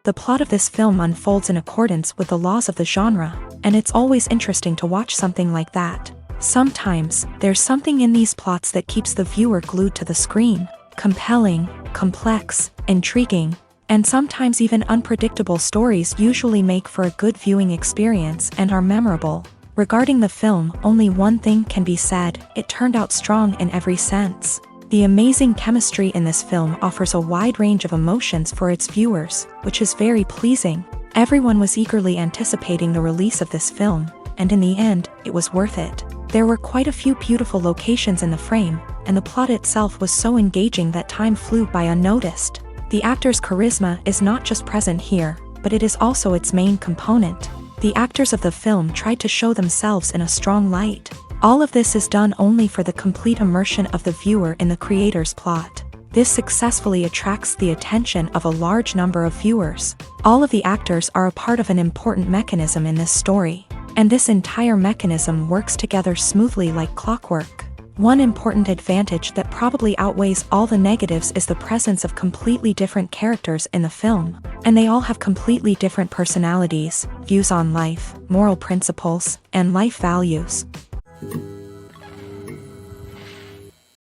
The plot of this film unfolds in accordance with the laws of the genre, and it's always interesting to watch something like that. Sometimes, there's something in these plots that keeps the viewer glued to the screen. Compelling, complex, intriguing, and sometimes even unpredictable stories usually make for a good viewing experience and are memorable. Regarding the film, only one thing can be said: it turned out strong in every sense. The amazing chemistry in this film offers a wide range of emotions for its viewers, which is very pleasing. Everyone was eagerly anticipating the release of this film, and in the end, it was worth it. There were quite a few beautiful locations in the frame, and the plot itself was so engaging that time flew by unnoticed. The actor's charisma is not just present here, but it is also its main component. The actors of the film tried to show themselves in a strong light. All of this is done only for the complete immersion of the viewer in the creator's plot. This successfully attracts the attention of a large number of viewers. All of the actors are a part of an important mechanism in this story, and this entire mechanism works together smoothly like clockwork. One important advantage that probably outweighs all the negatives is the presence of completely different characters in the film, and they all have completely different personalities, views on life, moral principles, and life values.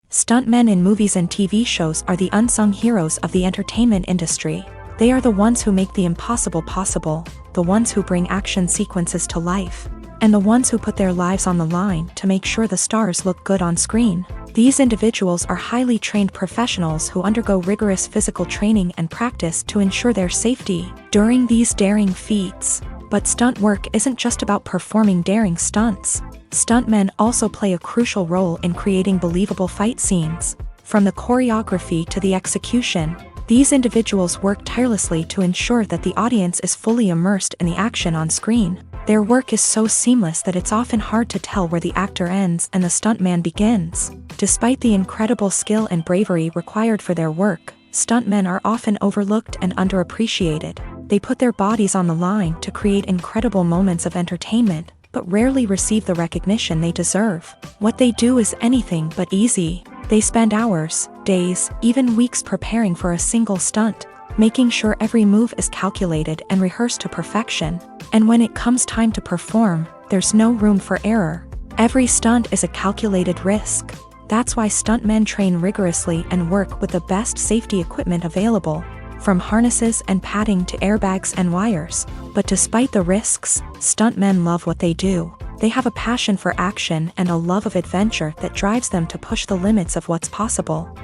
Stuntmen in movies and TV shows are the unsung heroes of the entertainment industry. They are the ones who make the impossible possible, the ones who bring action sequences to life, and the ones who put their lives on the line to make sure the stars look good on screen. These individuals are highly trained professionals who undergo rigorous physical training and practice to ensure their safety during these daring feats. But stunt work isn't just about performing daring stunts. Stuntmen also play a crucial role in creating believable fight scenes. From the choreography to the execution, these individuals work tirelessly to ensure that the audience is fully immersed in the action on screen. Their work is so seamless that it's often hard to tell where the actor ends and the stuntman begins. Despite the incredible skill and bravery required for their work, stuntmen are often overlooked and underappreciated. They put their bodies on the line to create incredible moments of entertainment, but rarely receive the recognition they deserve. What they do is anything but easy. They spend hours, days, even weeks preparing for a single stunt, making sure every move is calculated and rehearsed to perfection. And when it comes time to perform, there's no room for error. Every stunt is a calculated risk. That's why stuntmen train rigorously and work with the best safety equipment available, from harnesses and padding to airbags and wires. But despite the risks, stuntmen love what they do. They have a passion for action and a love of adventure that drives them to push the limits of what's possible.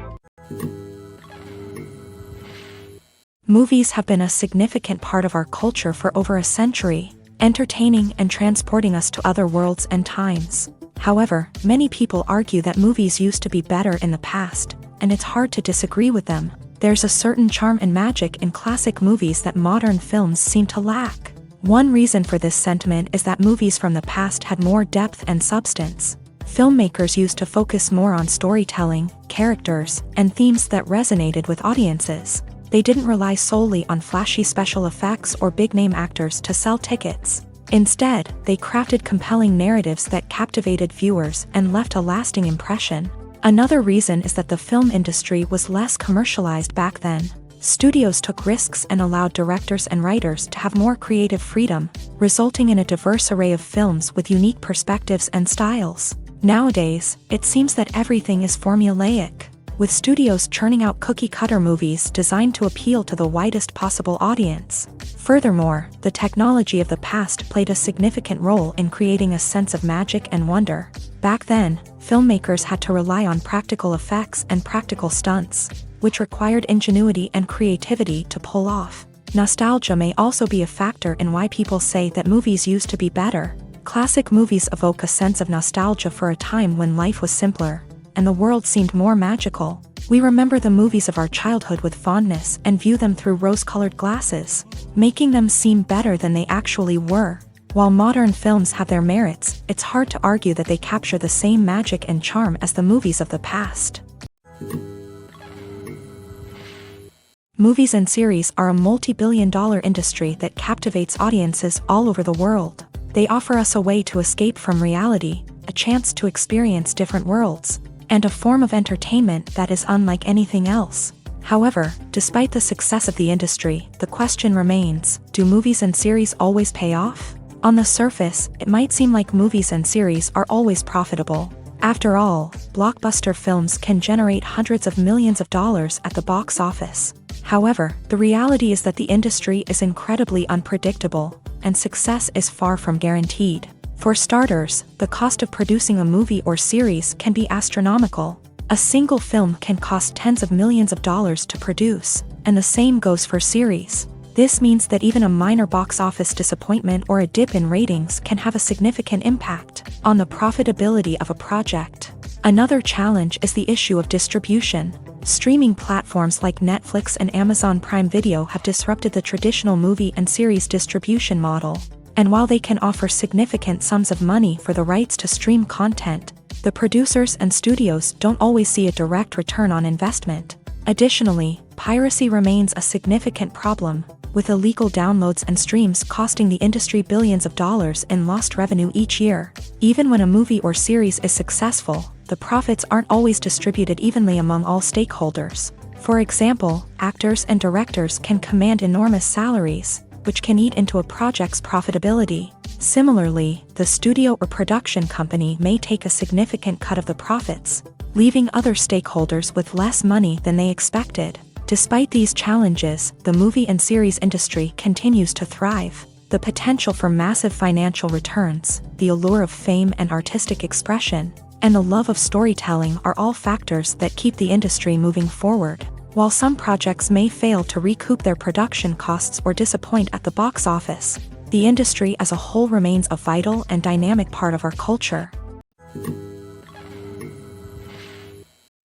Movies have been a significant part of our culture for over a century, entertaining and transporting us to other worlds and times. However, many people argue that movies used to be better in the past, and it's hard to disagree with them. There's a certain charm and magic in classic movies that modern films seem to lack. One reason for this sentiment is that movies from the past had more depth and substance. Filmmakers used to focus more on storytelling, characters, and themes that resonated with audiences. They didn't rely solely on flashy special effects or big-name actors to sell tickets. Instead, they crafted compelling narratives that captivated viewers and left a lasting impression. Another reason is that the film industry was less commercialized back then. Studios took risks and allowed directors and writers to have more creative freedom, resulting in a diverse array of films with unique perspectives and styles. Nowadays, it seems that everything is formulaic, with studios churning out cookie-cutter movies designed to appeal to the widest possible audience. Furthermore, the technology of the past played a significant role in creating a sense of magic and wonder. Back then, filmmakers had to rely on practical effects and practical stunts, which required ingenuity and creativity to pull off. Nostalgia may also be a factor in why people say that movies used to be better. Classic movies evoke a sense of nostalgia for a time when life was simpler, and the world seemed more magical. We remember the movies of our childhood with fondness and view them through rose-colored glasses, making them seem better than they actually were. While modern films have their merits, it's hard to argue that they capture the same magic and charm as the movies of the past. Movies and series are a multi-billion-dollar industry that captivates audiences all over the world. They offer us a way to escape from reality, a chance to experience different worlds, and a form of entertainment that is unlike anything else. However, despite the success of the industry, the question remains, do movies and series always pay off? On the surface, it might seem like movies and series are always profitable. After all, blockbuster films can generate hundreds of millions of dollars at the box office. However, the reality is that the industry is incredibly unpredictable, and success is far from guaranteed. For starters, the cost of producing a movie or series can be astronomical. A single film can cost tens of millions of dollars to produce, and the same goes for series. This means that even a minor box office disappointment or a dip in ratings can have a significant impact on the profitability of a project. Another challenge is the issue of distribution. Streaming platforms like Netflix and Amazon Prime Video have disrupted the traditional movie and series distribution model. And while they can offer significant sums of money for the rights to stream content, the producers and studios don't always see a direct return on investment. Additionally, piracy remains a significant problem, with illegal downloads and streams costing the industry billions of dollars in lost revenue each year. Even when a movie or series is successful, the profits aren't always distributed evenly among all stakeholders. For example, actors and directors can command enormous salaries, which can eat into a project's profitability. Similarly, the studio or production company may take a significant cut of the profits, leaving other stakeholders with less money than they expected. Despite these challenges, the movie and series industry continues to thrive. The potential for massive financial returns, the allure of fame and artistic expression, and the love of storytelling are all factors that keep the industry moving forward. While some projects may fail to recoup their production costs or disappoint at the box office, the industry as a whole remains a vital and dynamic part of our culture.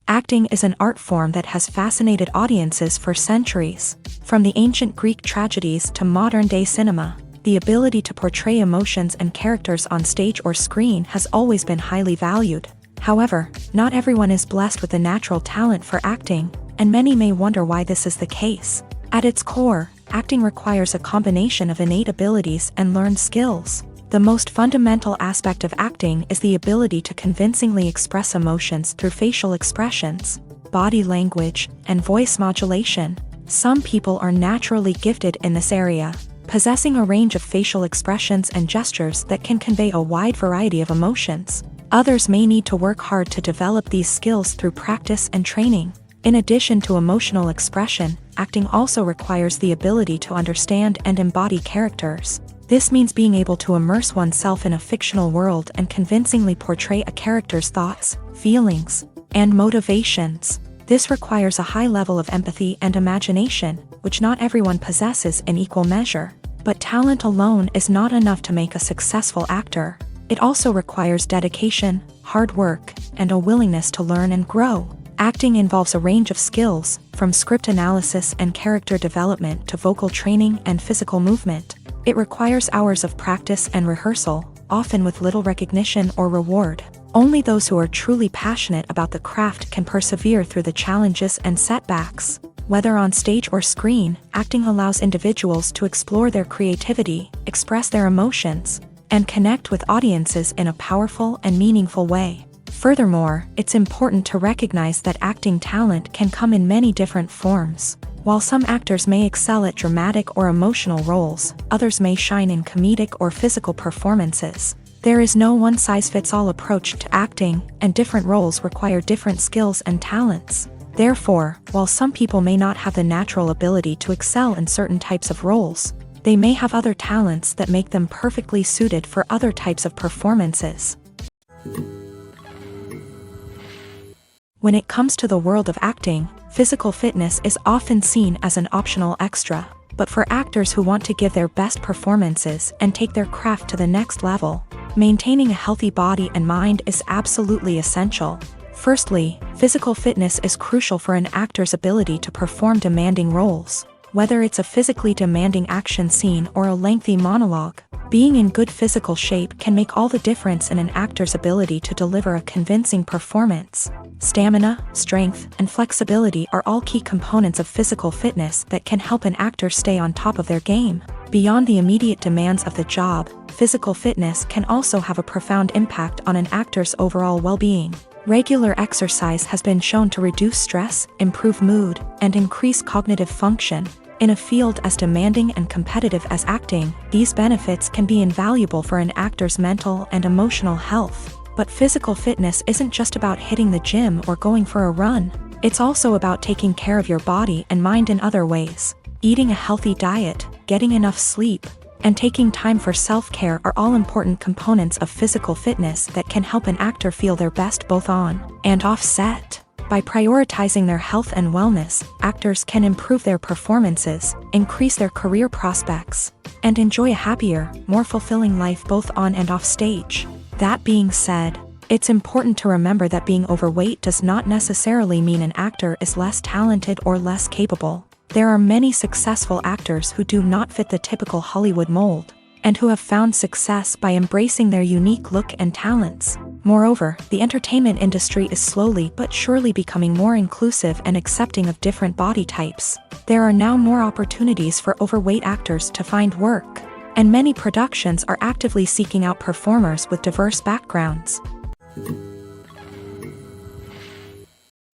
Acting is an art form that has fascinated audiences for centuries. From the ancient Greek tragedies to modern-day cinema, the ability to portray emotions and characters on stage or screen has always been highly valued. However, not everyone is blessed with the natural talent for acting, and many may wonder why this is the case. At its core, acting requires a combination of innate abilities and learned skills. The most fundamental aspect of acting is the ability to convincingly express emotions through facial expressions, body language, and voice modulation. Some people are naturally gifted in this area, possessing a range of facial expressions and gestures that can convey a wide variety of emotions. Others may need to work hard to develop these skills through practice and training. In addition to emotional expression, acting also requires the ability to understand and embody characters. This means being able to immerse oneself in a fictional world and convincingly portray a character's thoughts, feelings, and motivations. This requires a high level of empathy and imagination, which not everyone possesses in equal measure. But talent alone is not enough to make a successful actor. It also requires dedication, hard work, and a willingness to learn and grow. Acting involves a range of skills, from script analysis and character development to vocal training and physical movement. It requires hours of practice and rehearsal, often with little recognition or reward. Only those who are truly passionate about the craft can persevere through the challenges and setbacks. Whether on stage or screen, acting allows individuals to explore their creativity, express their emotions, and connect with audiences in a powerful and meaningful way. Furthermore, it's important to recognize that acting talent can come in many different forms. While some actors may excel at dramatic or emotional roles, others may shine in comedic or physical performances. There is no one-size-fits-all approach to acting, and different roles require different skills and talents. Therefore, while some people may not have the natural ability to excel in certain types of roles, they may have other talents that make them perfectly suited for other types of performances. When it comes to the world of acting, physical fitness is often seen as an optional extra. But for actors who want to give their best performances and take their craft to the next level, maintaining a healthy body and mind is absolutely essential. Firstly, physical fitness is crucial for an actor's ability to perform demanding roles. Whether it's a physically demanding action scene or a lengthy monologue, being in good physical shape can make all the difference in an actor's ability to deliver a convincing performance. Stamina, strength, and flexibility are all key components of physical fitness that can help an actor stay on top of their game. Beyond the immediate demands of the job, physical fitness can also have a profound impact on an actor's overall well-being. Regular exercise has been shown to reduce stress, improve mood, and increase cognitive function. In a field as demanding and competitive as acting, these benefits can be invaluable for an actor's mental and emotional health. But physical fitness isn't just about hitting the gym or going for a run. It's also about taking care of your body and mind in other ways. Eating a healthy diet, getting enough sleep, and taking time for self-care are all important components of physical fitness that can help an actor feel their best both on and off set. By prioritizing their health and wellness, actors can improve their performances, increase their career prospects, and enjoy a happier, more fulfilling life both on and off stage. That being said, it's important to remember that being overweight does not necessarily mean an actor is less talented or less capable. There are many successful actors who do not fit the typical Hollywood mold, and who have found success by embracing their unique look and talents. Moreover, the entertainment industry is slowly but surely becoming more inclusive and accepting of different body types. There are now more opportunities for overweight actors to find work, and many productions are actively seeking out performers with diverse backgrounds.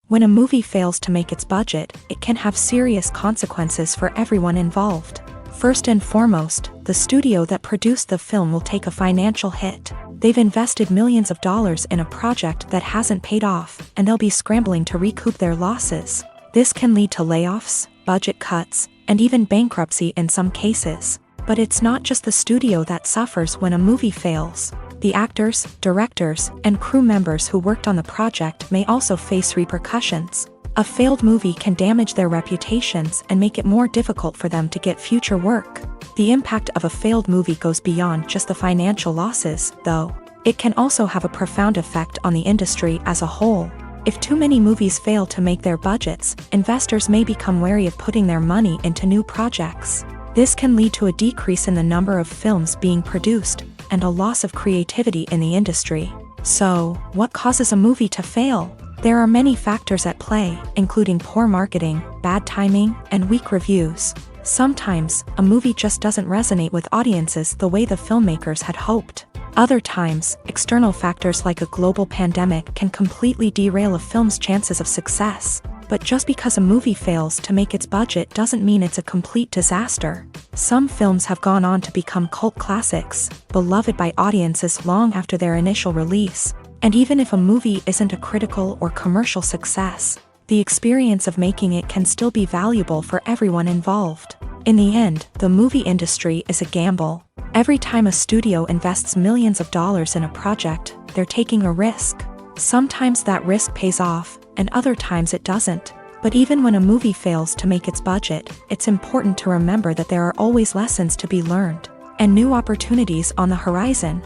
When a movie fails to make its budget, it can have serious consequences for everyone involved. First and foremost, the studio that produced the film will take a financial hit. They've invested millions of dollars in a project that hasn't paid off, and they'll be scrambling to recoup their losses. This can lead to layoffs, budget cuts, and even bankruptcy in some cases. But it's not just the studio that suffers when a movie fails. The actors, directors, and crew members who worked on the project may also face repercussions. A failed movie can damage their reputations and make it more difficult for them to get future work. The impact of a failed movie goes beyond just the financial losses, though. It can also have a profound effect on the industry as a whole. If too many movies fail to make their budgets, investors may become wary of putting their money into new projects. This can lead to a decrease in the number of films being produced, and a loss of creativity in the industry. So, what causes a movie to fail? There are many factors at play, including poor marketing, bad timing, and weak reviews. Sometimes, a movie just doesn't resonate with audiences the way the filmmakers had hoped. Other times, external factors like a global pandemic can completely derail a film's chances of success. But just because a movie fails to make its budget doesn't mean it's a complete disaster. Some films have gone on to become cult classics, beloved by audiences long after their initial release. And even if a movie isn't a critical or commercial success, the experience of making it can still be valuable for everyone involved. In the end, the movie industry is a gamble. Every time a studio invests millions of dollars in a project, they're taking a risk. Sometimes that risk pays off, and other times it doesn't. But even when a movie fails to make its budget, it's important to remember that there are always lessons to be learned, and new opportunities on the horizon.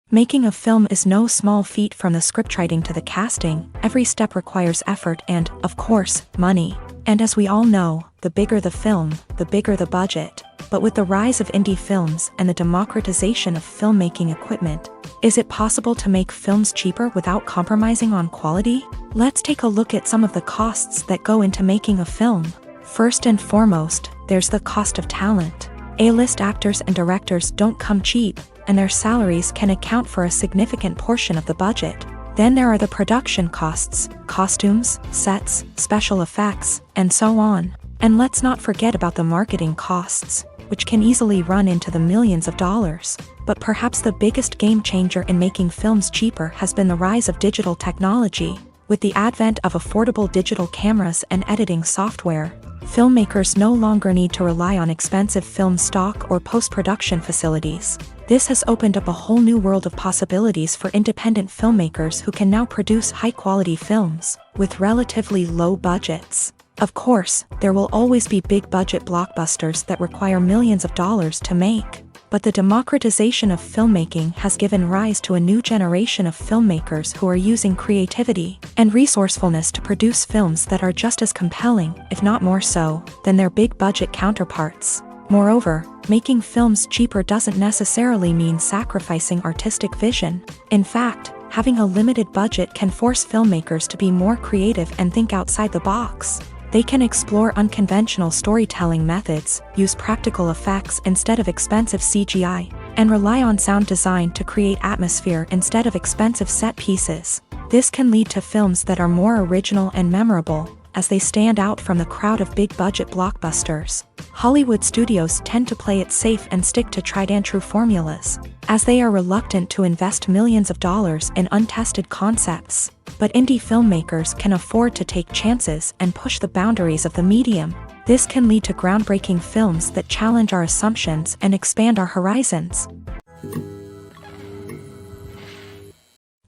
Making a film is no small feat. From the scriptwriting to the casting, every step requires effort and, of course, money. And as we all know, the bigger the film, the bigger the budget. But with the rise of indie films and the democratization of filmmaking equipment, is it possible to make films cheaper without compromising on quality? Let's take a look at some of the costs that go into making a film. First and foremost, there's the cost of talent. A-list actors and directors don't come cheap, and their salaries can account for a significant portion of the budget. Then there are the production costs, costumes, sets, special effects, and so on. And let's not forget about the marketing costs, which can easily run into the millions of dollars. But perhaps the biggest game changer in making films cheaper has been the rise of digital technology. With the advent of affordable digital cameras and editing software, filmmakers no longer need to rely on expensive film stock or post-production facilities. This has opened up a whole new world of possibilities for independent filmmakers who can now produce high-quality films with relatively low budgets. Of course, there will always be big-budget blockbusters that require millions of dollars to make. But the democratization of filmmaking has given rise to a new generation of filmmakers who are using creativity and resourcefulness to produce films that are just as compelling, if not more so, than their big-budget counterparts. Moreover, making films cheaper doesn't necessarily mean sacrificing artistic vision. In fact, having a limited budget can force filmmakers to be more creative and think outside the box. They can explore unconventional storytelling methods, use practical effects instead of expensive CGI, and rely on sound design to create atmosphere instead of expensive set pieces. This can lead to films that are more original and memorable, as they stand out from the crowd of big-budget blockbusters. Hollywood studios tend to play it safe and stick to tried-and-true formulas, as they are reluctant to invest millions of dollars in untested concepts. But indie filmmakers can afford to take chances and push the boundaries of the medium. This can lead to groundbreaking films that challenge our assumptions and expand our horizons.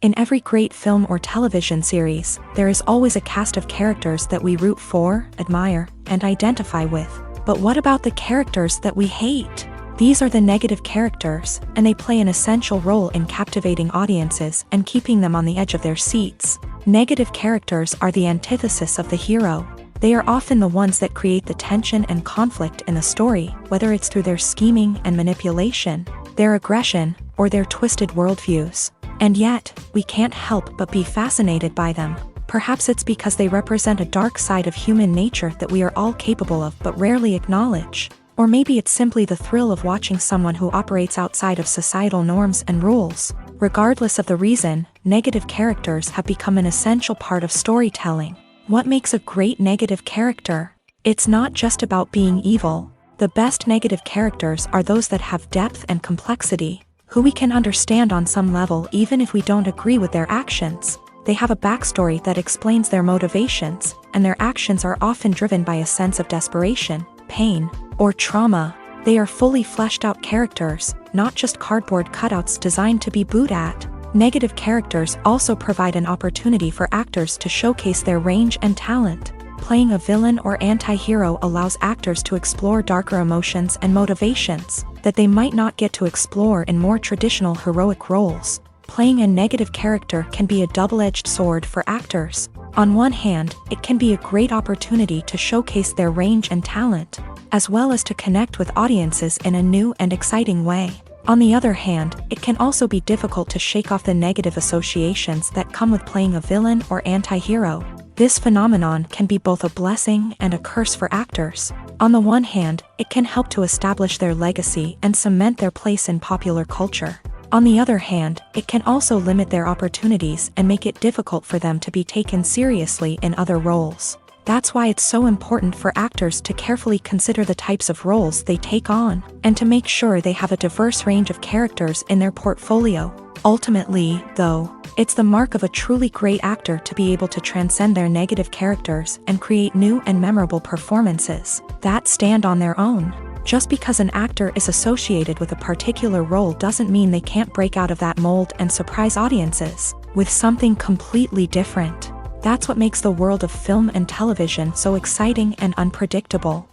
In every great film or television series, there is always a cast of characters that we root for, admire, and identify with. But what about the characters that we hate? These are the negative characters, and they play an essential role in captivating audiences and keeping them on the edge of their seats. Negative characters are the antithesis of the hero. They are often the ones that create the tension and conflict in the story, whether it's through their scheming and manipulation, their aggression, or their twisted worldviews. And yet, we can't help but be fascinated by them. Perhaps it's because they represent a dark side of human nature that we are all capable of but rarely acknowledge. Or maybe it's simply the thrill of watching someone who operates outside of societal norms and rules. Regardless of the reason, negative characters have become an essential part of storytelling. What makes a great negative character? It's not just about being evil. The best negative characters are those that have depth and complexity, who we can understand on some level even if we don't agree with their actions. They have a backstory that explains their motivations, and their actions are often driven by a sense of desperation, pain, or trauma. They are fully fleshed out characters, not just cardboard cutouts designed to be booed at. Negative characters also provide an opportunity for actors to showcase their range and talent. Playing a villain or anti-hero allows actors to explore darker emotions and motivations that they might not get to explore in more traditional heroic roles. Playing a negative character can be a double-edged sword for actors. On one hand, it can be a great opportunity to showcase their range and talent, as well as to connect with audiences in a new and exciting way. On the other hand, it can also be difficult to shake off the negative associations that come with playing a villain or anti-hero. This phenomenon can be both a blessing and a curse for actors. On the one hand, it can help to establish their legacy and cement their place in popular culture. On the other hand, it can also limit their opportunities and make it difficult for them to be taken seriously in other roles. That's why it's so important for actors to carefully consider the types of roles they take on, and to make sure they have a diverse range of characters in their portfolio. Ultimately, though, it's the mark of a truly great actor to be able to transcend their negative characters and create new and memorable performances that stand on their own. Just because an actor is associated with a particular role doesn't mean they can't break out of that mold and surprise audiences with something completely different. That's what makes the world of film and television so exciting and unpredictable.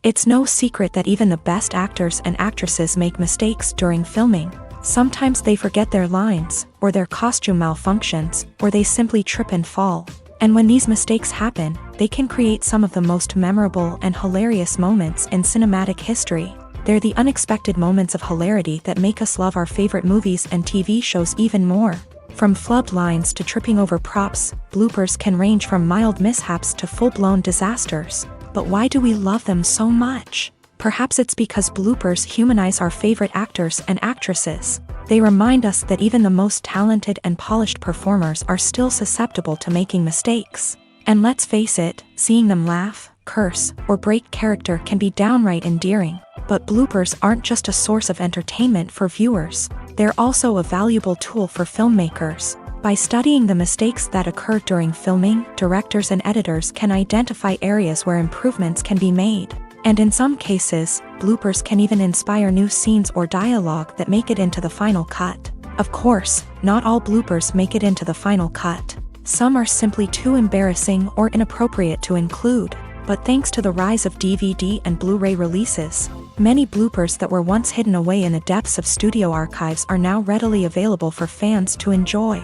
It's no secret that even the best actors and actresses make mistakes during filming. Sometimes they forget their lines, or their costume malfunctions, or they simply trip and fall. And when these mistakes happen, they can create some of the most memorable and hilarious moments in cinematic history. They're the unexpected moments of hilarity that make us love our favorite movies and TV shows even more. From flubbed lines to tripping over props, bloopers can range from mild mishaps to full-blown disasters. But why do we love them so much? Perhaps it's because bloopers humanize our favorite actors and actresses. They remind us that even the most talented and polished performers are still susceptible to making mistakes. And let's face it, seeing them laugh, curse, or break character can be downright endearing. But bloopers aren't just a source of entertainment for viewers. They're also a valuable tool for filmmakers. By studying the mistakes that occur during filming, directors and editors can identify areas where improvements can be made. And in some cases, bloopers can even inspire new scenes or dialogue that make it into the final cut. Of course, not all bloopers make it into the final cut. Some are simply too embarrassing or inappropriate to include. But thanks to the rise of DVD and Blu-ray releases, many bloopers that were once hidden away in the depths of studio archives are now readily available for fans to enjoy.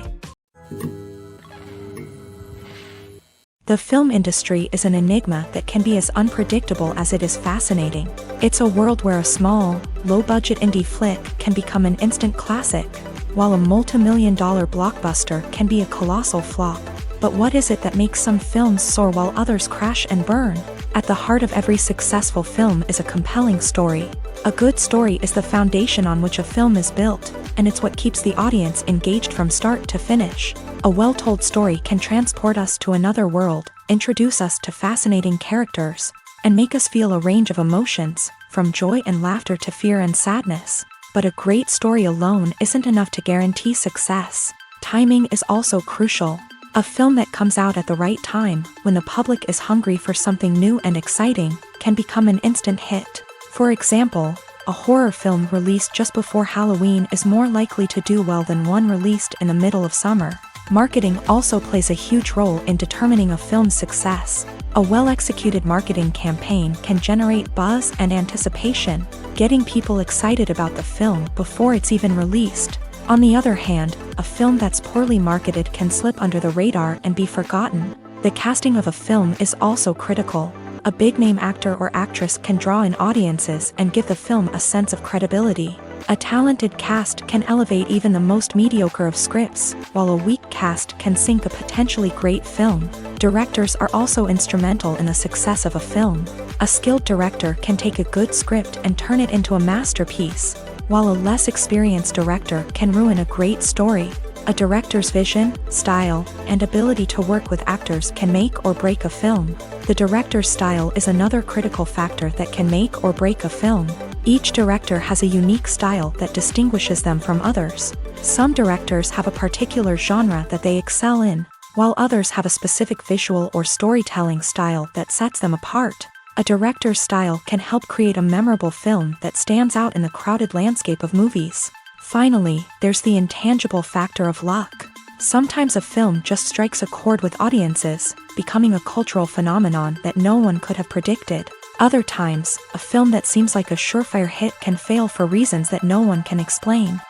The film industry is an enigma that can be as unpredictable as it is fascinating. It's a world where a small, low-budget indie flick can become an instant classic, while a multi-million-dollar blockbuster can be a colossal flop. But what is it that makes some films soar while others crash and burn? At the heart of every successful film is a compelling story. A good story is the foundation on which a film is built, and it's what keeps the audience engaged from start to finish. A well-told story can transport us to another world, introduce us to fascinating characters, and make us feel a range of emotions, from joy and laughter to fear and sadness. But a great story alone isn't enough to guarantee success. Timing is also crucial. A film that comes out at the right time, when the public is hungry for something new and exciting, can become an instant hit. For example, a horror film released just before Halloween is more likely to do well than one released in the middle of summer. Marketing also plays a huge role in determining a film's success. A well-executed marketing campaign can generate buzz and anticipation, getting people excited about the film before it's even released. On the other hand, a film that's poorly marketed can slip under the radar and be forgotten. The casting of a film is also critical. A big-name actor or actress can draw in audiences and give the film a sense of credibility. A talented cast can elevate even the most mediocre of scripts, while a weak cast can sink a potentially great film. Directors are also instrumental in the success of a film. A skilled director can take a good script and turn it into a masterpiece, while a less experienced director can ruin a great story. A director's vision, style, and ability to work with actors can make or break a film. The director's style is another critical factor that can make or break a film. Each director has a unique style that distinguishes them from others. Some directors have a particular genre that they excel in, while others have a specific visual or storytelling style that sets them apart. A director's style can help create a memorable film that stands out in the crowded landscape of movies. Finally, there's the intangible factor of luck. Sometimes a film just strikes a chord with audiences, becoming a cultural phenomenon that no one could have predicted. Other times, a film that seems like a surefire hit can fail for reasons that no one can explain.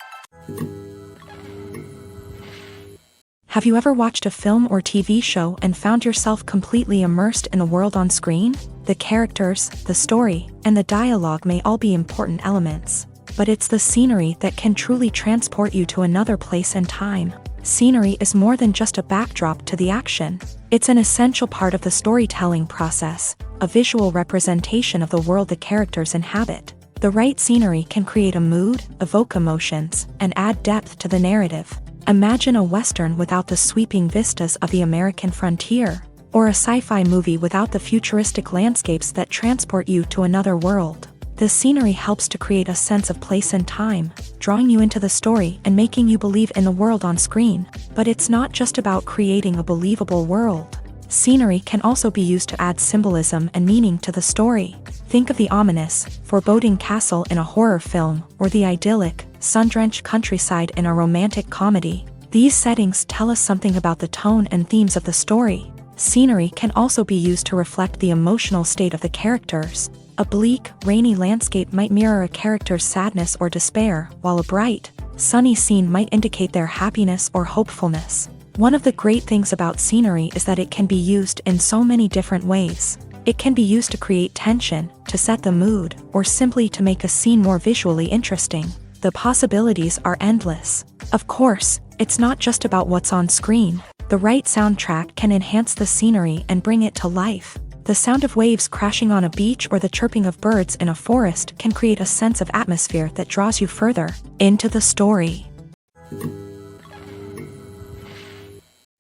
Have you ever watched a film or TV show and found yourself completely immersed in the world on screen? The characters, the story, and the dialogue may all be important elements, but it's the scenery that can truly transport you to another place and time. Scenery is more than just a backdrop to the action. It's an essential part of the storytelling process, a visual representation of the world the characters inhabit. The right scenery can create a mood, evoke emotions, and add depth to the narrative. Imagine a Western without the sweeping vistas of the American frontier, or a sci-fi movie without the futuristic landscapes that transport you to another world. The scenery helps to create a sense of place and time, drawing you into the story and making you believe in the world on screen. But it's not just about creating a believable world. Scenery can also be used to add symbolism and meaning to the story. Think of the ominous, foreboding castle in a horror film, or the idyllic, sun-drenched countryside in a romantic comedy. These settings tell us something about the tone and themes of the story. Scenery can also be used to reflect the emotional state of the characters. A bleak, rainy landscape might mirror a character's sadness or despair, while a bright, sunny scene might indicate their happiness or hopefulness. One of the great things about scenery is that it can be used in so many different ways. It can be used to create tension, to set the mood, or simply to make a scene more visually interesting. The possibilities are endless. Of course, it's not just about what's on screen. The right soundtrack can enhance the scenery and bring it to life. The sound of waves crashing on a beach or the chirping of birds in a forest can create a sense of atmosphere that draws you further into the story.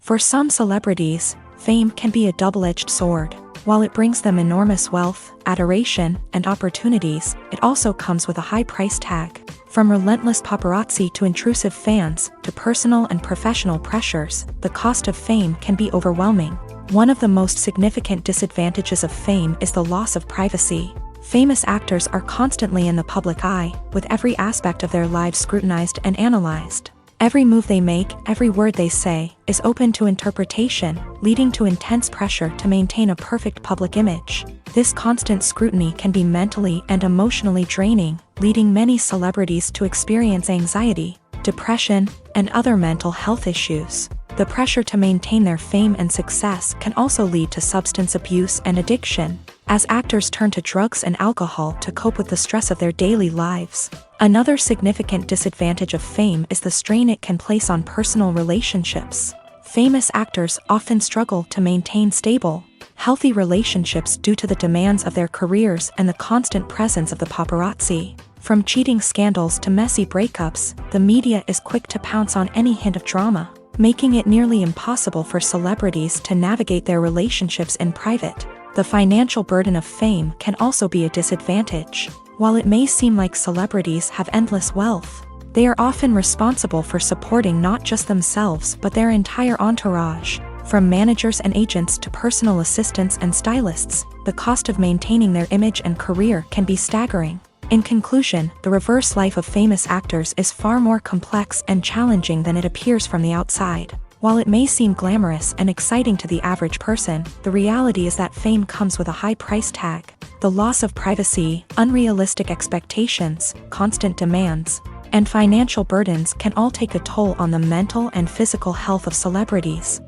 For some celebrities, fame can be a double-edged sword. While it brings them enormous wealth, adoration, and opportunities, it also comes with a high price tag. From relentless paparazzi to intrusive fans, to personal and professional pressures, the cost of fame can be overwhelming. One of the most significant disadvantages of fame is the loss of privacy. Famous actors are constantly in the public eye, with every aspect of their lives scrutinized and analyzed. Every move they make, every word they say, is open to interpretation, leading to intense pressure to maintain a perfect public image. This constant scrutiny can be mentally and emotionally draining, leading many celebrities to experience anxiety, depression, and other mental health issues. The pressure to maintain their fame and success can also lead to substance abuse and addiction, as actors turn to drugs and alcohol to cope with the stress of their daily lives. Another significant disadvantage of fame is the strain it can place on personal relationships. Famous actors often struggle to maintain stable, healthy relationships due to the demands of their careers and the constant presence of the paparazzi. From cheating scandals to messy breakups, the media is quick to pounce on any hint of drama, making it nearly impossible for celebrities to navigate their relationships in private. The financial burden of fame can also be a disadvantage. While it may seem like celebrities have endless wealth, they are often responsible for supporting not just themselves but their entire entourage. From managers and agents to personal assistants and stylists, the cost of maintaining their image and career can be staggering. In conclusion, the reverse life of famous actors is far more complex and challenging than it appears from the outside. While it may seem glamorous and exciting to the average person, the reality is that fame comes with a high price tag. The loss of privacy, unrealistic expectations, constant demands, and financial burdens can all take a toll on the mental and physical health of celebrities.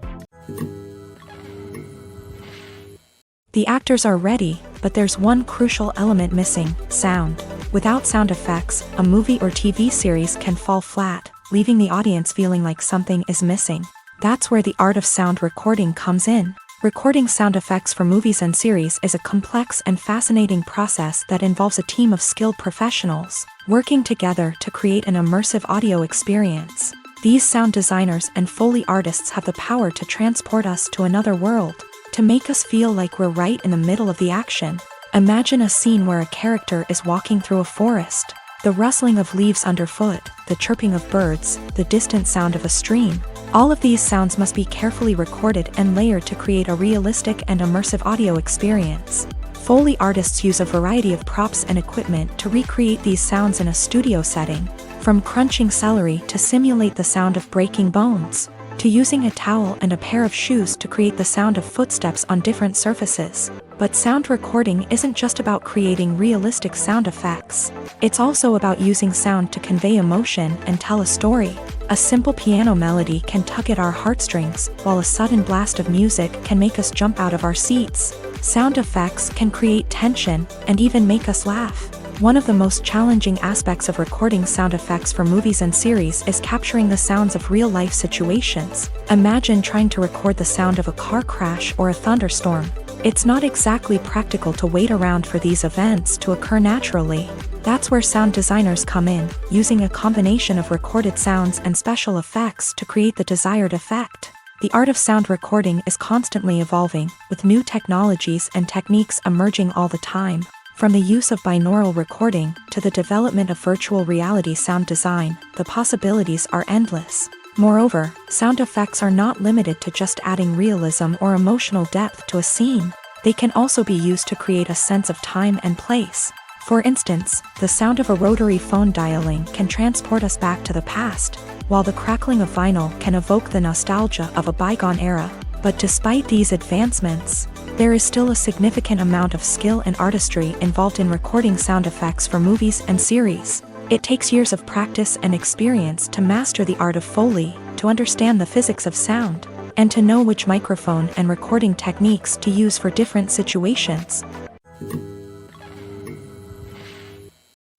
The actors are ready, but there's one crucial element missing: sound. Without sound effects, a movie or TV series can fall flat, leaving the audience feeling like something is missing. That's where the art of sound recording comes in. Recording sound effects for movies and series is a complex and fascinating process that involves a team of skilled professionals working together to create an immersive audio experience. These sound designers and Foley artists have the power to transport us to another world, to make us feel like we're right in the middle of the action. Imagine a scene where a character is walking through a forest. The rustling of leaves underfoot, the chirping of birds, the distant sound of a stream. All of these sounds must be carefully recorded and layered to create a realistic and immersive audio experience. Foley artists use a variety of props and equipment to recreate these sounds in a studio setting, from crunching celery to simulate the sound of breaking bones, to using a towel and a pair of shoes to create the sound of footsteps on different surfaces. But sound recording isn't just about creating realistic sound effects. It's also about using sound to convey emotion and tell a story. A simple piano melody can tug at our heartstrings, while a sudden blast of music can make us jump out of our seats. Sound effects can create tension and even make us laugh. One of the most challenging aspects of recording sound effects for movies and series is capturing the sounds of real-life situations. Imagine trying to record the sound of a car crash or a thunderstorm. It's not exactly practical to wait around for these events to occur naturally. That's where sound designers come in, using a combination of recorded sounds and special effects to create the desired effect. The art of sound recording is constantly evolving, with new technologies and techniques emerging all the time. From the use of binaural recording to the development of virtual reality sound design, the possibilities are endless. Moreover, sound effects are not limited to just adding realism or emotional depth to a scene. They can also be used to create a sense of time and place. For instance, the sound of a rotary phone dialing can transport us back to the past, while the crackling of vinyl can evoke the nostalgia of a bygone era. But despite these advancements, there is still a significant amount of skill and artistry involved in recording sound effects for movies and series. It takes years of practice and experience to master the art of Foley, to understand the physics of sound, and to know which microphone and recording techniques to use for different situations.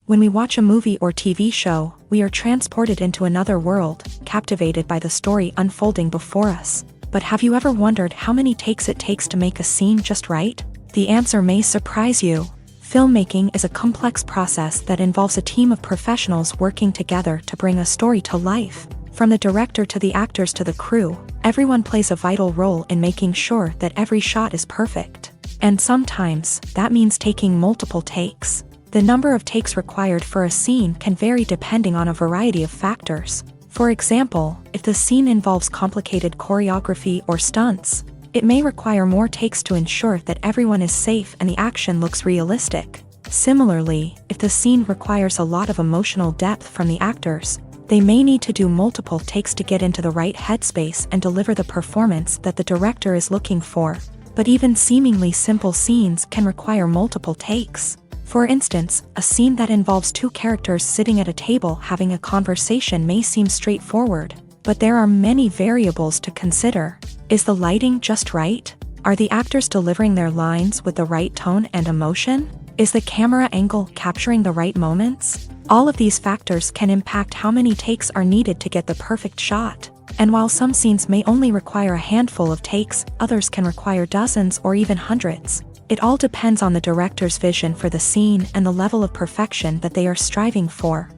When we watch a movie or TV show, we are transported into another world, captivated by the story unfolding before us. But have you ever wondered how many takes it takes to make a scene just right? The answer may surprise you. Filmmaking is a complex process that involves a team of professionals working together to bring a story to life. From the director to the actors to the crew, everyone plays a vital role in making sure that every shot is perfect. And sometimes, that means taking multiple takes. The number of takes required for a scene can vary depending on a variety of factors. For example, if the scene involves complicated choreography or stunts, it may require more takes to ensure that everyone is safe and the action looks realistic. Similarly, if the scene requires a lot of emotional depth from the actors, they may need to do multiple takes to get into the right headspace and deliver the performance that the director is looking for. But even seemingly simple scenes can require multiple takes. For instance, a scene that involves two characters sitting at a table having a conversation may seem straightforward, but there are many variables to consider. Is the lighting just right? Are the actors delivering their lines with the right tone and emotion? Is the camera angle capturing the right moments? All of these factors can impact how many takes are needed to get the perfect shot. And while some scenes may only require a handful of takes, others can require dozens or even hundreds. It all depends on the director's vision for the scene and the level of perfection that they are striving for.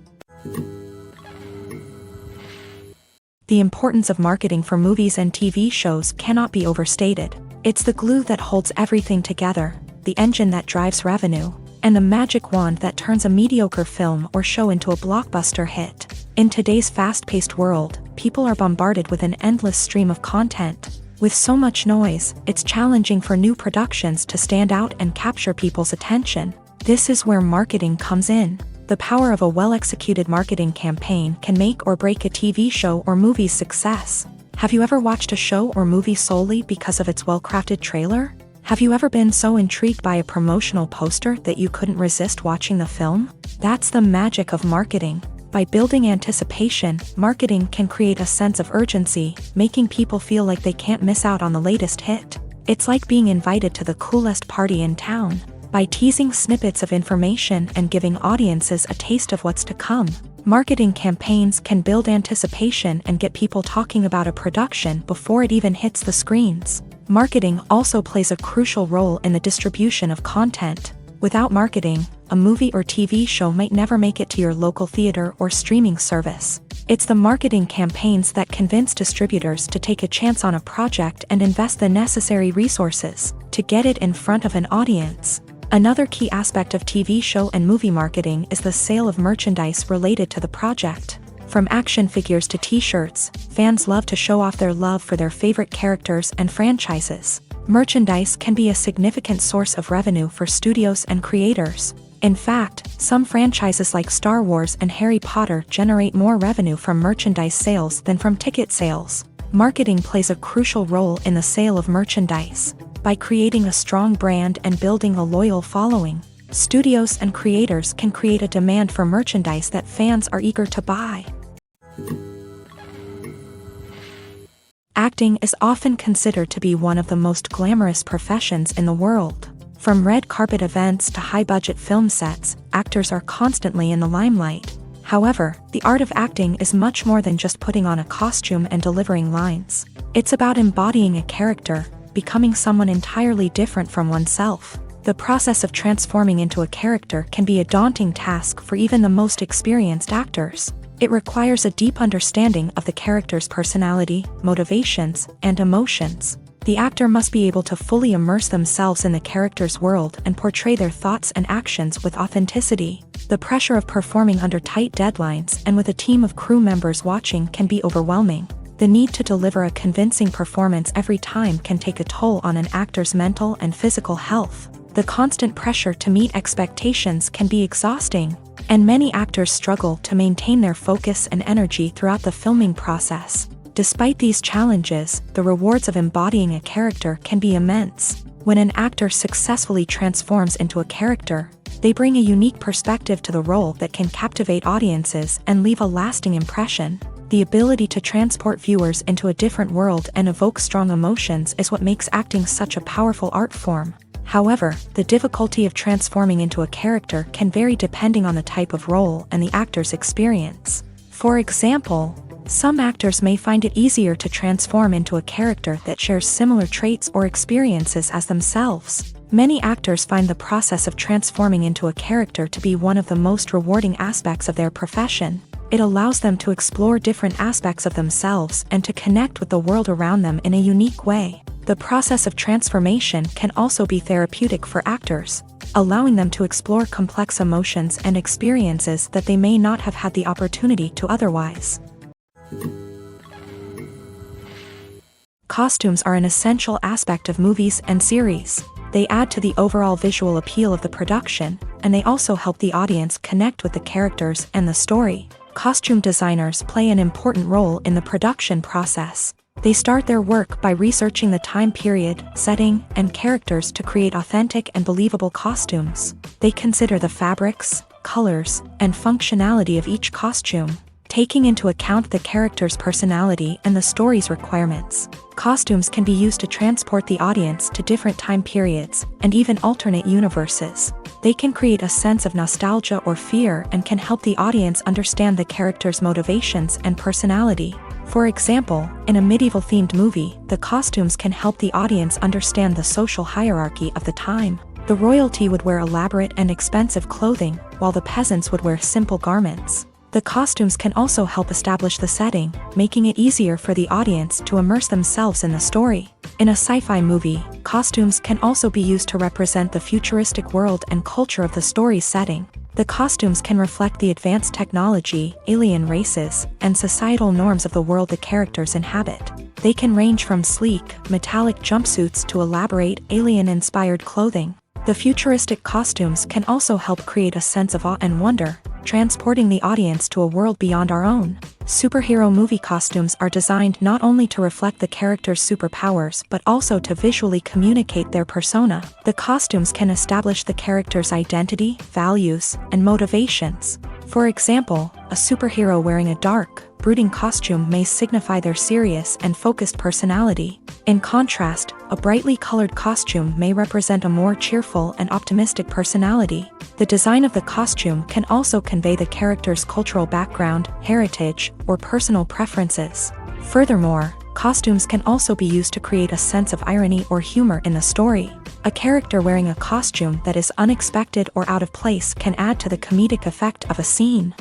The importance of marketing for movies and TV shows cannot be overstated. It's the glue that holds everything together, the engine that drives revenue, and the magic wand that turns a mediocre film or show into a blockbuster hit. In today's fast-paced world, people are bombarded with an endless stream of content. With so much noise, it's challenging for new productions to stand out and capture people's attention. This is where marketing comes in. The power of a well-executed marketing campaign can make or break a TV show or movie's success. Have you ever watched a show or movie solely because of its well-crafted trailer? Have you ever been so intrigued by a promotional poster that you couldn't resist watching the film? That's the magic of marketing. By building anticipation, marketing can create a sense of urgency, making people feel like they can't miss out on the latest hit. It's like being invited to the coolest party in town. By teasing snippets of information and giving audiences a taste of what's to come, marketing campaigns can build anticipation and get people talking about a production before it even hits the screens. Marketing also plays a crucial role in the distribution of content. Without marketing, a movie or TV show might never make it to your local theater or streaming service. It's the marketing campaigns that convince distributors to take a chance on a project and invest the necessary resources to get it in front of an audience. Another key aspect of TV show and movie marketing is the sale of merchandise related to the project. From action figures to t-shirts, fans love to show off their love for their favorite characters and franchises. Merchandise can be a significant source of revenue for studios and creators. In fact, some franchises like Star Wars and Harry Potter generate more revenue from merchandise sales than from ticket sales. Marketing plays a crucial role in the sale of merchandise. By creating a strong brand and building a loyal following, studios and creators can create a demand for merchandise that fans are eager to buy. Acting is often considered to be one of the most glamorous professions in the world. From red carpet events to high-budget film sets, actors are constantly in the limelight. However, the art of acting is much more than just putting on a costume and delivering lines. It's about embodying a character, becoming someone entirely different from oneself. The process of transforming into a character can be a daunting task for even the most experienced actors. It requires a deep understanding of the character's personality, motivations, and emotions. The actor must be able to fully immerse themselves in the character's world and portray their thoughts and actions with authenticity. The pressure of performing under tight deadlines and with a team of crew members watching can be overwhelming. The need to deliver a convincing performance every time can take a toll on an actor's mental and physical health. The constant pressure to meet expectations can be exhausting, and many actors struggle to maintain their focus and energy throughout the filming process. Despite these challenges, the rewards of embodying a character can be immense. When an actor successfully transforms into a character, they bring a unique perspective to the role that can captivate audiences and leave a lasting impression. The ability to transport viewers into a different world and evoke strong emotions is what makes acting such a powerful art form. However, the difficulty of transforming into a character can vary depending on the type of role and the actor's experience. For example, some actors may find it easier to transform into a character that shares similar traits or experiences as themselves. Many actors find the process of transforming into a character to be one of the most rewarding aspects of their profession. It allows them to explore different aspects of themselves and to connect with the world around them in a unique way. The process of transformation can also be therapeutic for actors, allowing them to explore complex emotions and experiences that they may not have had the opportunity to otherwise. Costumes are an essential aspect of movies and series. They add to the overall visual appeal of the production, and they also help the audience connect with the characters and the story. Costume designers play an important role in the production process. They start their work by researching the time period, setting, and characters to create authentic and believable costumes. They consider the fabrics, colors, and functionality of each costume, taking into account the character's personality and the story's requirements. Costumes can be used to transport the audience to different time periods and even alternate universes. They can create a sense of nostalgia or fear and can help the audience understand the character's motivations and personality. For example, in a medieval-themed movie, the costumes can help the audience understand the social hierarchy of the time. The royalty would wear elaborate and expensive clothing, while the peasants would wear simple garments. The costumes can also help establish the setting, making it easier for the audience to immerse themselves in the story. In a sci-fi movie, costumes can also be used to represent the futuristic world and culture of the story's setting. The costumes can reflect the advanced technology, alien races, and societal norms of the world the characters inhabit. They can range from sleek, metallic jumpsuits to elaborate, alien-inspired clothing. The futuristic costumes can also help create a sense of awe and wonder, transporting the audience to a world beyond our own. Superhero movie costumes are designed not only to reflect the character's superpowers but also to visually communicate their persona. The costumes can establish the character's identity, values, and motivations. For example, a superhero wearing a dark, brooding costume may signify their serious and focused personality. In contrast, a brightly colored costume may represent a more cheerful and optimistic personality. The design of the costume can also convey the character's cultural background, heritage, or personal preferences. Furthermore, costumes can also be used to create a sense of irony or humor in the story. A character wearing a costume that is unexpected or out of place can add to the comedic effect of a scene.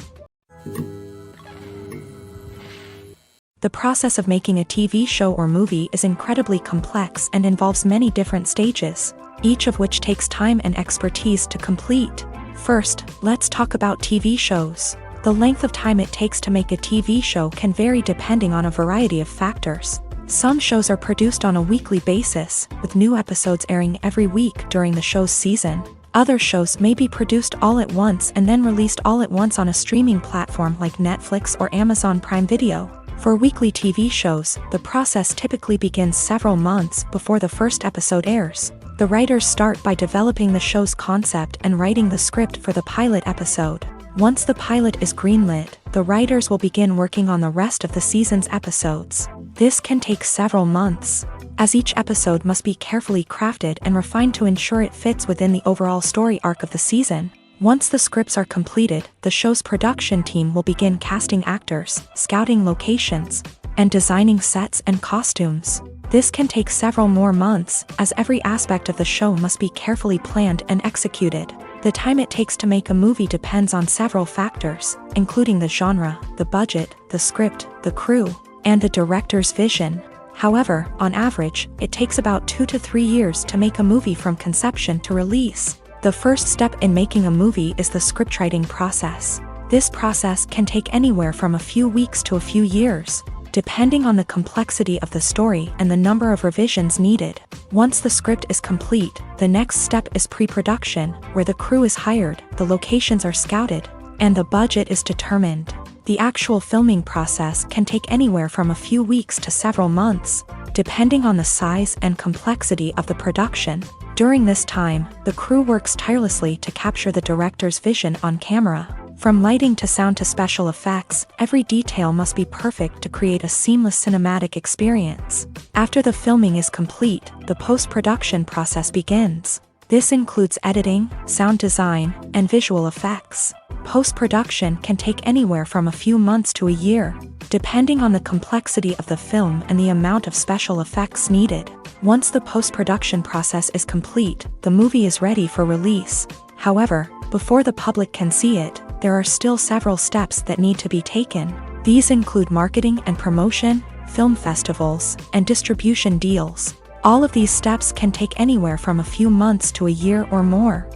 The process of making a TV show or movie is incredibly complex and involves many different stages, each of which takes time and expertise to complete. First, let's talk about TV shows. The length of time it takes to make a TV show can vary depending on a variety of factors. Some shows are produced on a weekly basis, with new episodes airing every week during the show's season. Other shows may be produced all at once and then released all at once on a streaming platform like Netflix or Amazon Prime Video. For weekly TV shows, the process typically begins several months before the first episode airs. The writers start by developing the show's concept and writing the script for the pilot episode. Once the pilot is greenlit, the writers will begin working on the rest of the season's episodes. This can take several months, as each episode must be carefully crafted and refined to ensure it fits within the overall story arc of the season. Once the scripts are completed, the show's production team will begin casting actors, scouting locations, and designing sets and costumes. This can take several more months, as every aspect of the show must be carefully planned and executed. The time it takes to make a movie depends on several factors, including the genre, the budget, the script, the crew, and the director's vision. However, on average, it takes about 2 to 3 years to make a movie from conception to release. The first step in making a movie is the scriptwriting process. This process can take anywhere from a few weeks to a few years, depending on the complexity of the story and the number of revisions needed. Once the script is complete, the next step is pre-production, where the crew is hired, the locations are scouted, and the budget is determined. The actual filming process can take anywhere from a few weeks to several months, depending on the size and complexity of the production. During this time, the crew works tirelessly to capture the director's vision on camera. From lighting to sound to special effects, every detail must be perfect to create a seamless cinematic experience. After the filming is complete, the post-production process begins. This includes editing, sound design, and visual effects. Post-production can take anywhere from a few months to a year, depending on the complexity of the film and the amount of special effects needed. Once the post-production process is complete, the movie is ready for release. However, before the public can see it, there are still several steps that need to be taken. These include marketing and promotion, film festivals, and distribution deals. All of these steps can take anywhere from a few months to a year or more.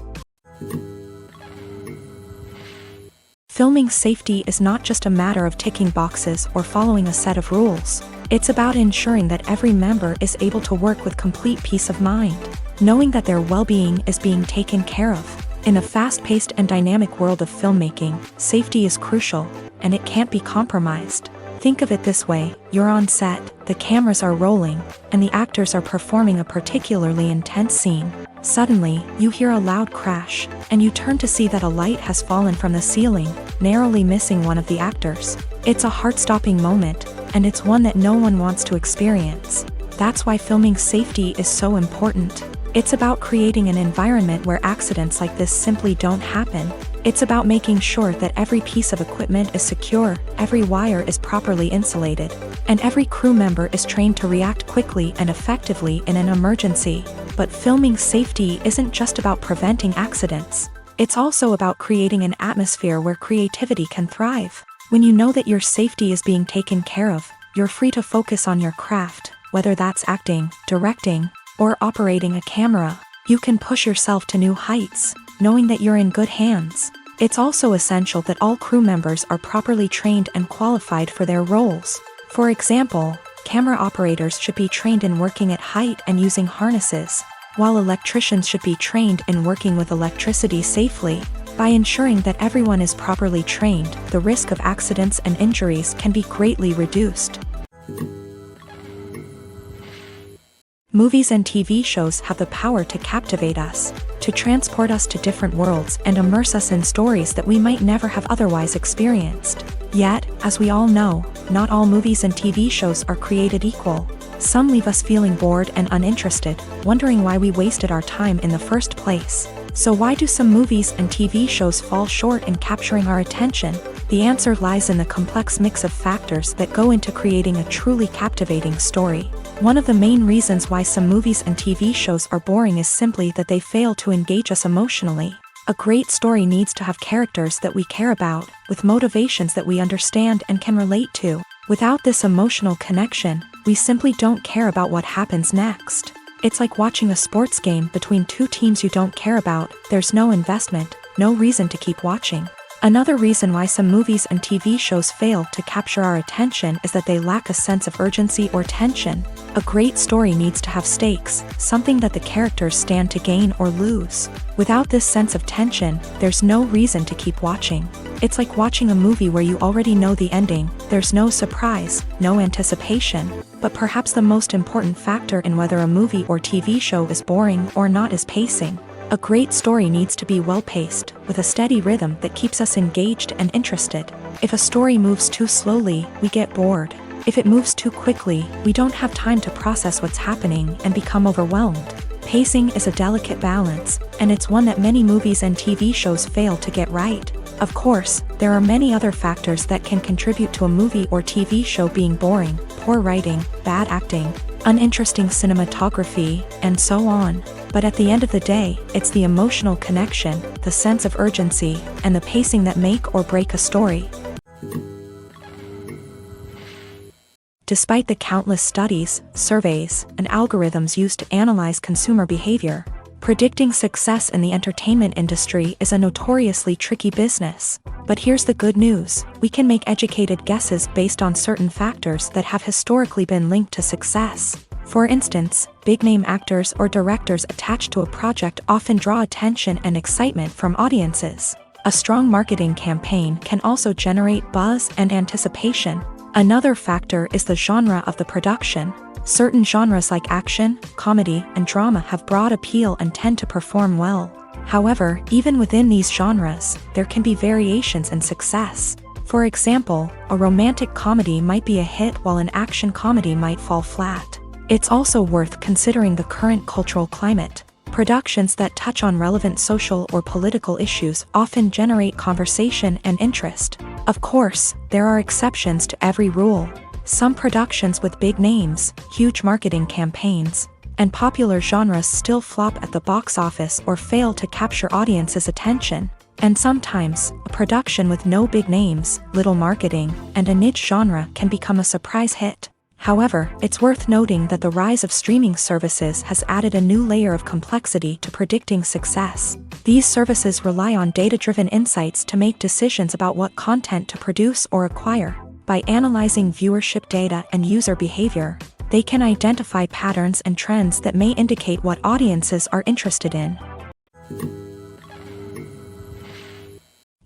Filming safety is not just a matter of ticking boxes or following a set of rules. It's about ensuring that every member is able to work with complete peace of mind, knowing that their well-being is being taken care of. In a fast-paced and dynamic world of filmmaking, safety is crucial, and it can't be compromised. Think of it this way: you're on set, the cameras are rolling, and the actors are performing a particularly intense scene. Suddenly, you hear a loud crash, and you turn to see that a light has fallen from the ceiling, narrowly missing one of the actors. It's a heart-stopping moment, and it's one that no one wants to experience. That's why filming safety is so important. It's about creating an environment where accidents like this simply don't happen. It's about making sure that every piece of equipment is secure, every wire is properly insulated, and every crew member is trained to react quickly and effectively in an emergency. But filming safety isn't just about preventing accidents. It's also about creating an atmosphere where creativity can thrive. When you know that your safety is being taken care of, you're free to focus on your craft, whether that's acting, directing, or operating a camera. You can push yourself to new heights, knowing that you're in good hands. It's also essential that all crew members are properly trained and qualified for their roles. For example, camera operators should be trained in working at height and using harnesses, while electricians should be trained in working with electricity safely. By ensuring that everyone is properly trained, the risk of accidents and injuries can be greatly reduced. Movies and TV shows have the power to captivate us, to transport us to different worlds and immerse us in stories that we might never have otherwise experienced. Yet, as we all know, not all movies and TV shows are created equal. Some leave us feeling bored and uninterested, wondering why we wasted our time in the first place. So why do some movies and TV shows fall short in capturing our attention? The answer lies in the complex mix of factors that go into creating a truly captivating story. One of the main reasons why some movies and TV shows are boring is simply that they fail to engage us emotionally. A great story needs to have characters that we care about, with motivations that we understand and can relate to. Without this emotional connection, we simply don't care about what happens next. It's like watching a sports game between two teams you don't care about. There's no investment, no reason to keep watching. Another reason why some movies and TV shows fail to capture our attention is that they lack a sense of urgency or tension. A great story needs to have stakes, something that the characters stand to gain or lose. Without this sense of tension, there's no reason to keep watching. It's like watching a movie where you already know the ending. There's no surprise, no anticipation. But perhaps the most important factor in whether a movie or TV show is boring or not is pacing. A great story needs to be well-paced, with a steady rhythm that keeps us engaged and interested. If a story moves too slowly, we get bored. If it moves too quickly, we don't have time to process what's happening and become overwhelmed. Pacing is a delicate balance, and it's one that many movies and TV shows fail to get right. Of course, there are many other factors that can contribute to a movie or TV show being boring: poor writing, bad acting, uninteresting cinematography, and so on. But at the end of the day, it's the emotional connection, the sense of urgency, and the pacing that make or break a story. Despite the countless studies, surveys, and algorithms used to analyze consumer behavior, predicting success in the entertainment industry is a notoriously tricky business. But here's the good news: we can make educated guesses based on certain factors that have historically been linked to success. For instance, big-name actors or directors attached to a project often draw attention and excitement from audiences. A strong marketing campaign can also generate buzz and anticipation. Another factor is the genre of the production. Certain genres like action, comedy, and drama have broad appeal and tend to perform well. However, even within these genres, there can be variations in success. For example, a romantic comedy might be a hit while an action comedy might fall flat. It's also worth considering the current cultural climate. Productions that touch on relevant social or political issues often generate conversation and interest. Of course, there are exceptions to every rule. Some productions with big names, huge marketing campaigns, and popular genres still flop at the box office or fail to capture audiences' attention. And sometimes, a production with no big names, little marketing, and a niche genre can become a surprise hit. However, it's worth noting that the rise of streaming services has added a new layer of complexity to predicting success. These services rely on data-driven insights to make decisions about what content to produce or acquire. By analyzing viewership data and user behavior, they can identify patterns and trends that may indicate what audiences are interested in.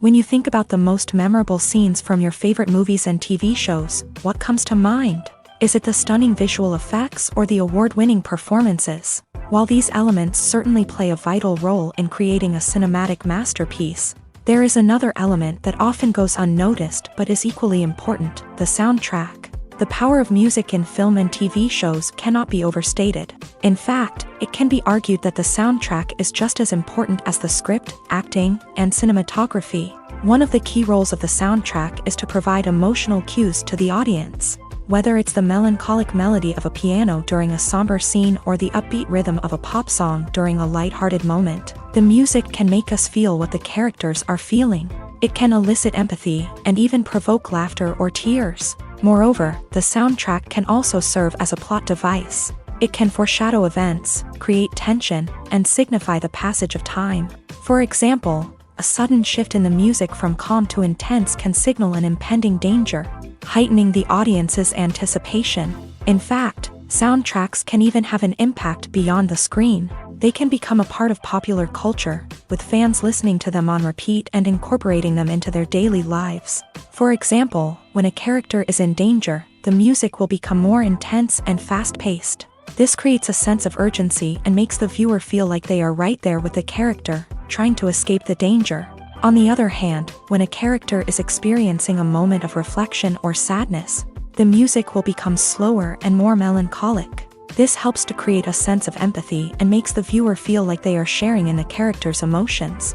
When you think about the most memorable scenes from your favorite movies and TV shows, what comes to mind? Is it the stunning visual effects or the award-winning performances? While these elements certainly play a vital role in creating a cinematic masterpiece, there is another element that often goes unnoticed but is equally important: the soundtrack. The power of music in film and TV shows cannot be overstated. In fact, it can be argued that the soundtrack is just as important as the script, acting, and cinematography. One of the key roles of the soundtrack is to provide emotional cues to the audience. Whether it's the melancholic melody of a piano during a somber scene or the upbeat rhythm of a pop song during a light-hearted moment, the music can make us feel what the characters are feeling. It can elicit empathy and even provoke laughter or tears. Moreover, the soundtrack can also serve as a plot device. It can foreshadow events, create tension, and signify the passage of time. For example, a sudden shift in the music from calm to intense can signal an impending danger, heightening the audience's anticipation. In fact, soundtracks can even have an impact beyond the screen. They can become a part of popular culture, with fans listening to them on repeat and incorporating them into their daily lives. For example, when a character is in danger, the music will become more intense and fast-paced. This creates a sense of urgency and makes the viewer feel like they are right there with the character, trying to escape the danger. On the other hand, when a character is experiencing a moment of reflection or sadness, the music will become slower and more melancholic. This helps to create a sense of empathy and makes the viewer feel like they are sharing in the character's emotions.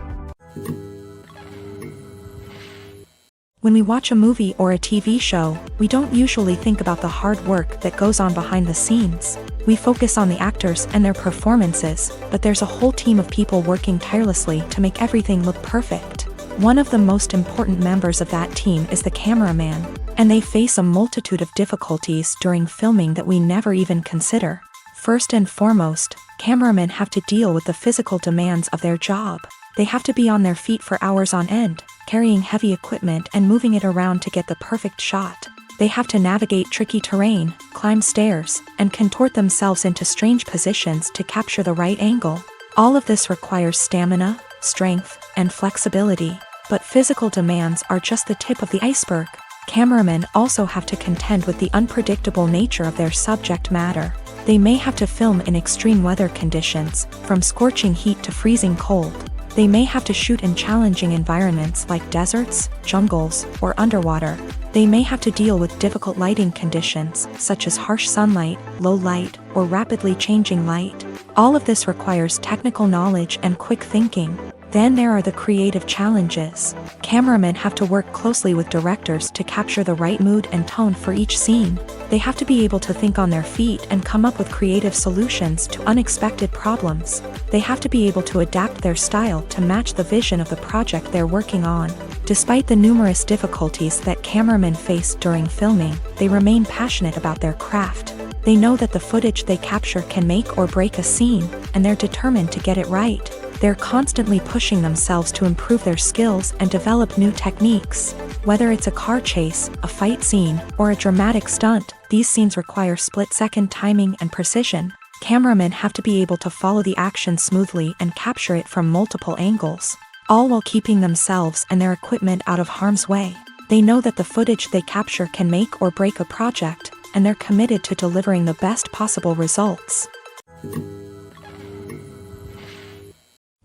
When we watch a movie or a TV show, we don't usually think about the hard work that goes on behind the scenes. We focus on the actors and their performances, but there's a whole team of people working tirelessly to make everything look perfect. One of the most important members of that team is the cameraman, and they face a multitude of difficulties during filming that we never even consider. First and foremost, cameramen have to deal with the physical demands of their job. They have to be on their feet for hours on end, carrying heavy equipment and moving it around to get the perfect shot. They have to navigate tricky terrain, climb stairs, and contort themselves into strange positions to capture the right angle. All of this requires stamina, strength, and flexibility. But physical demands are just the tip of the iceberg. Cameramen also have to contend with the unpredictable nature of their subject matter. They may have to film in extreme weather conditions, from scorching heat to freezing cold. They may have to shoot in challenging environments like deserts, jungles, or underwater. They may have to deal with difficult lighting conditions, such as harsh sunlight, low light, or rapidly changing light. All of this requires technical knowledge and quick thinking. Then there are the creative challenges. Cameramen have to work closely with directors to capture the right mood and tone for each scene. They have to be able to think on their feet and come up with creative solutions to unexpected problems. They have to be able to adapt their style to match the vision of the project they're working on. Despite the numerous difficulties that cameramen face during filming, they remain passionate about their craft. They know that the footage they capture can make or break a scene, and they're determined to get it right. They're constantly pushing themselves to improve their skills and develop new techniques. Whether it's a car chase, a fight scene, or a dramatic stunt, these scenes require split-second timing and precision. Cameramen have to be able to follow the action smoothly and capture it from multiple angles, all while keeping themselves and their equipment out of harm's way. They know that the footage they capture can make or break a project, and they're committed to delivering the best possible results.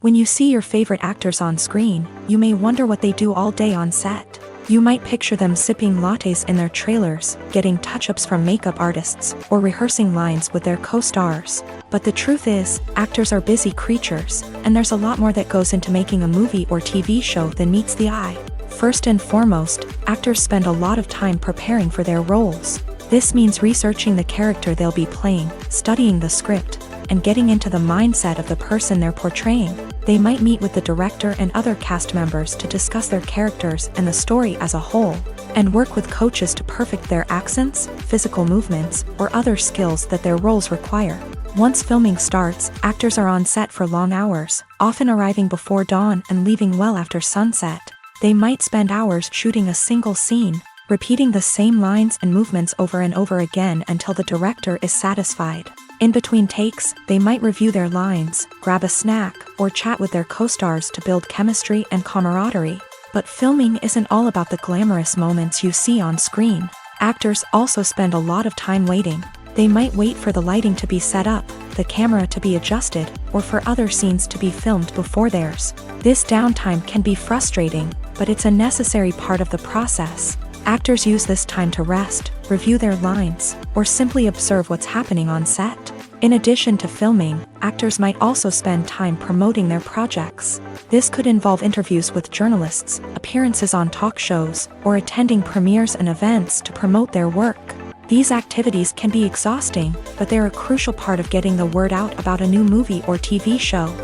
When you see your favorite actors on screen, you may wonder what they do all day on set. You might picture them sipping lattes in their trailers, getting touch-ups from makeup artists, or rehearsing lines with their co-stars. But the truth is, actors are busy creatures, and there's a lot more that goes into making a movie or TV show than meets the eye. First and foremost, actors spend a lot of time preparing for their roles. This means researching the character they'll be playing, studying the script, and getting into the mindset of the person they're portraying. They might meet with the director and other cast members to discuss their characters and the story as a whole, and work with coaches to perfect their accents, physical movements, or other skills that their roles require. Once filming starts, actors are on set for long hours, often arriving before dawn and leaving well after sunset. They might spend hours shooting a single scene, repeating the same lines and movements over and over again until the director is satisfied. In between takes, they might review their lines, grab a snack, or chat with their co-stars to build chemistry and camaraderie. But filming isn't all about the glamorous moments you see on screen. Actors also spend a lot of time waiting. They might wait for the lighting to be set up, the camera to be adjusted, or for other scenes to be filmed before theirs. This downtime can be frustrating, but it's a necessary part of the process. Actors use this time to rest, review their lines, or simply observe what's happening on set. In addition to filming, actors might also spend time promoting their projects. This could involve interviews with journalists, appearances on talk shows, or attending premieres and events to promote their work. These activities can be exhausting, but they're a crucial part of getting the word out about a new movie or TV show.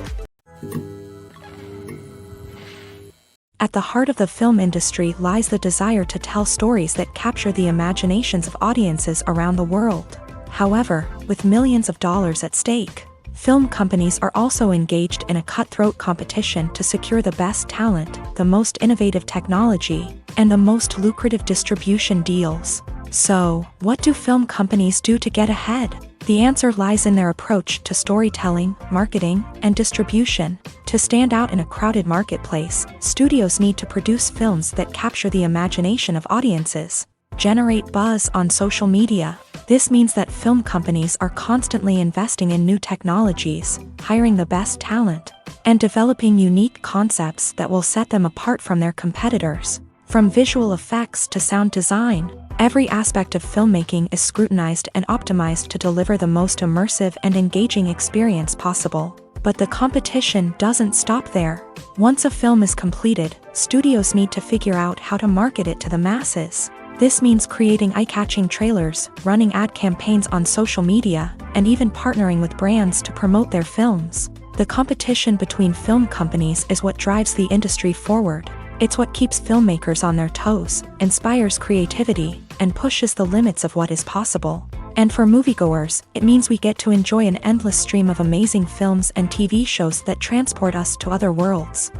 At the heart of the film industry lies the desire to tell stories that capture the imaginations of audiences around the world. However, with millions of dollars at stake, film companies are also engaged in a cutthroat competition to secure the best talent, the most innovative technology, and the most lucrative distribution deals. So, what do film companies do to get ahead? The answer lies in their approach to storytelling, marketing, and distribution. To stand out in a crowded marketplace, studios need to produce films that capture the imagination of audiences, generate buzz on social media. This means that film companies are constantly investing in new technologies, hiring the best talent, and developing unique concepts that will set them apart from their competitors. From visual effects to sound design, every aspect of filmmaking is scrutinized and optimized to deliver the most immersive and engaging experience possible. But the competition doesn't stop there. Once a film is completed, studios need to figure out how to market it to the masses. This means creating eye-catching trailers, running ad campaigns on social media, and even partnering with brands to promote their films. The competition between film companies is what drives the industry forward. It's what keeps filmmakers on their toes, inspires creativity, and pushes the limits of what is possible. And for moviegoers, it means we get to enjoy an endless stream of amazing films and TV shows that transport us to other worlds.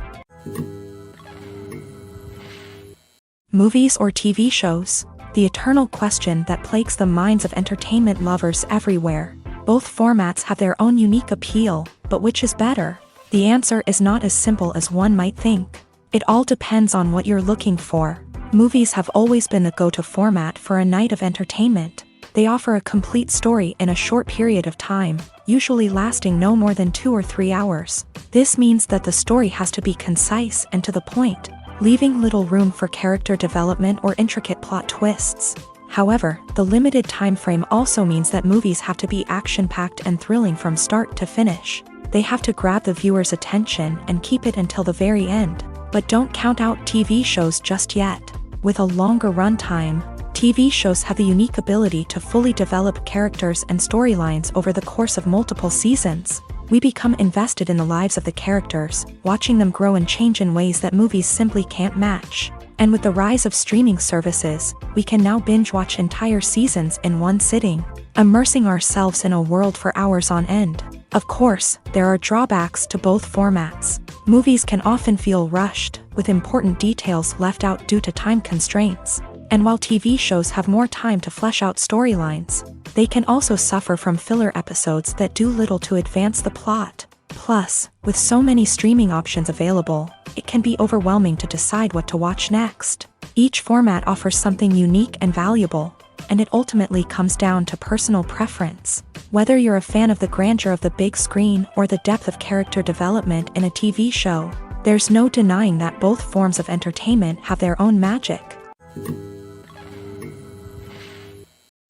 Movies or TV shows? The eternal question that plagues the minds of entertainment lovers everywhere. Both formats have their own unique appeal, but which is better? The answer is not as simple as one might think. It all depends on what you're looking for. Movies have always been the go-to format for a night of entertainment. They offer a complete story in a short period of time, usually lasting no more than 2 or 3 hours. This means that the story has to be concise and to the point, leaving little room for character development or intricate plot twists. However, the limited time frame also means that movies have to be action-packed and thrilling from start to finish. They have to grab the viewer's attention and keep it until the very end. But don't count out TV shows just yet. With a longer runtime, TV shows have the unique ability to fully develop characters and storylines over the course of multiple seasons. We become invested in the lives of the characters, watching them grow and change in ways that movies simply can't match. And with the rise of streaming services, we can now binge-watch entire seasons in one sitting, immersing ourselves in a world for hours on end. Of course, there are drawbacks to both formats. Movies can often feel rushed, with important details left out due to time constraints. And while TV shows have more time to flesh out storylines, they can also suffer from filler episodes that do little to advance the plot. Plus, with so many streaming options available, it can be overwhelming to decide what to watch next. Each format offers something unique and valuable, and it ultimately comes down to personal preference. Whether you're a fan of the grandeur of the big screen or the depth of character development in a TV show, there's no denying that both forms of entertainment have their own magic.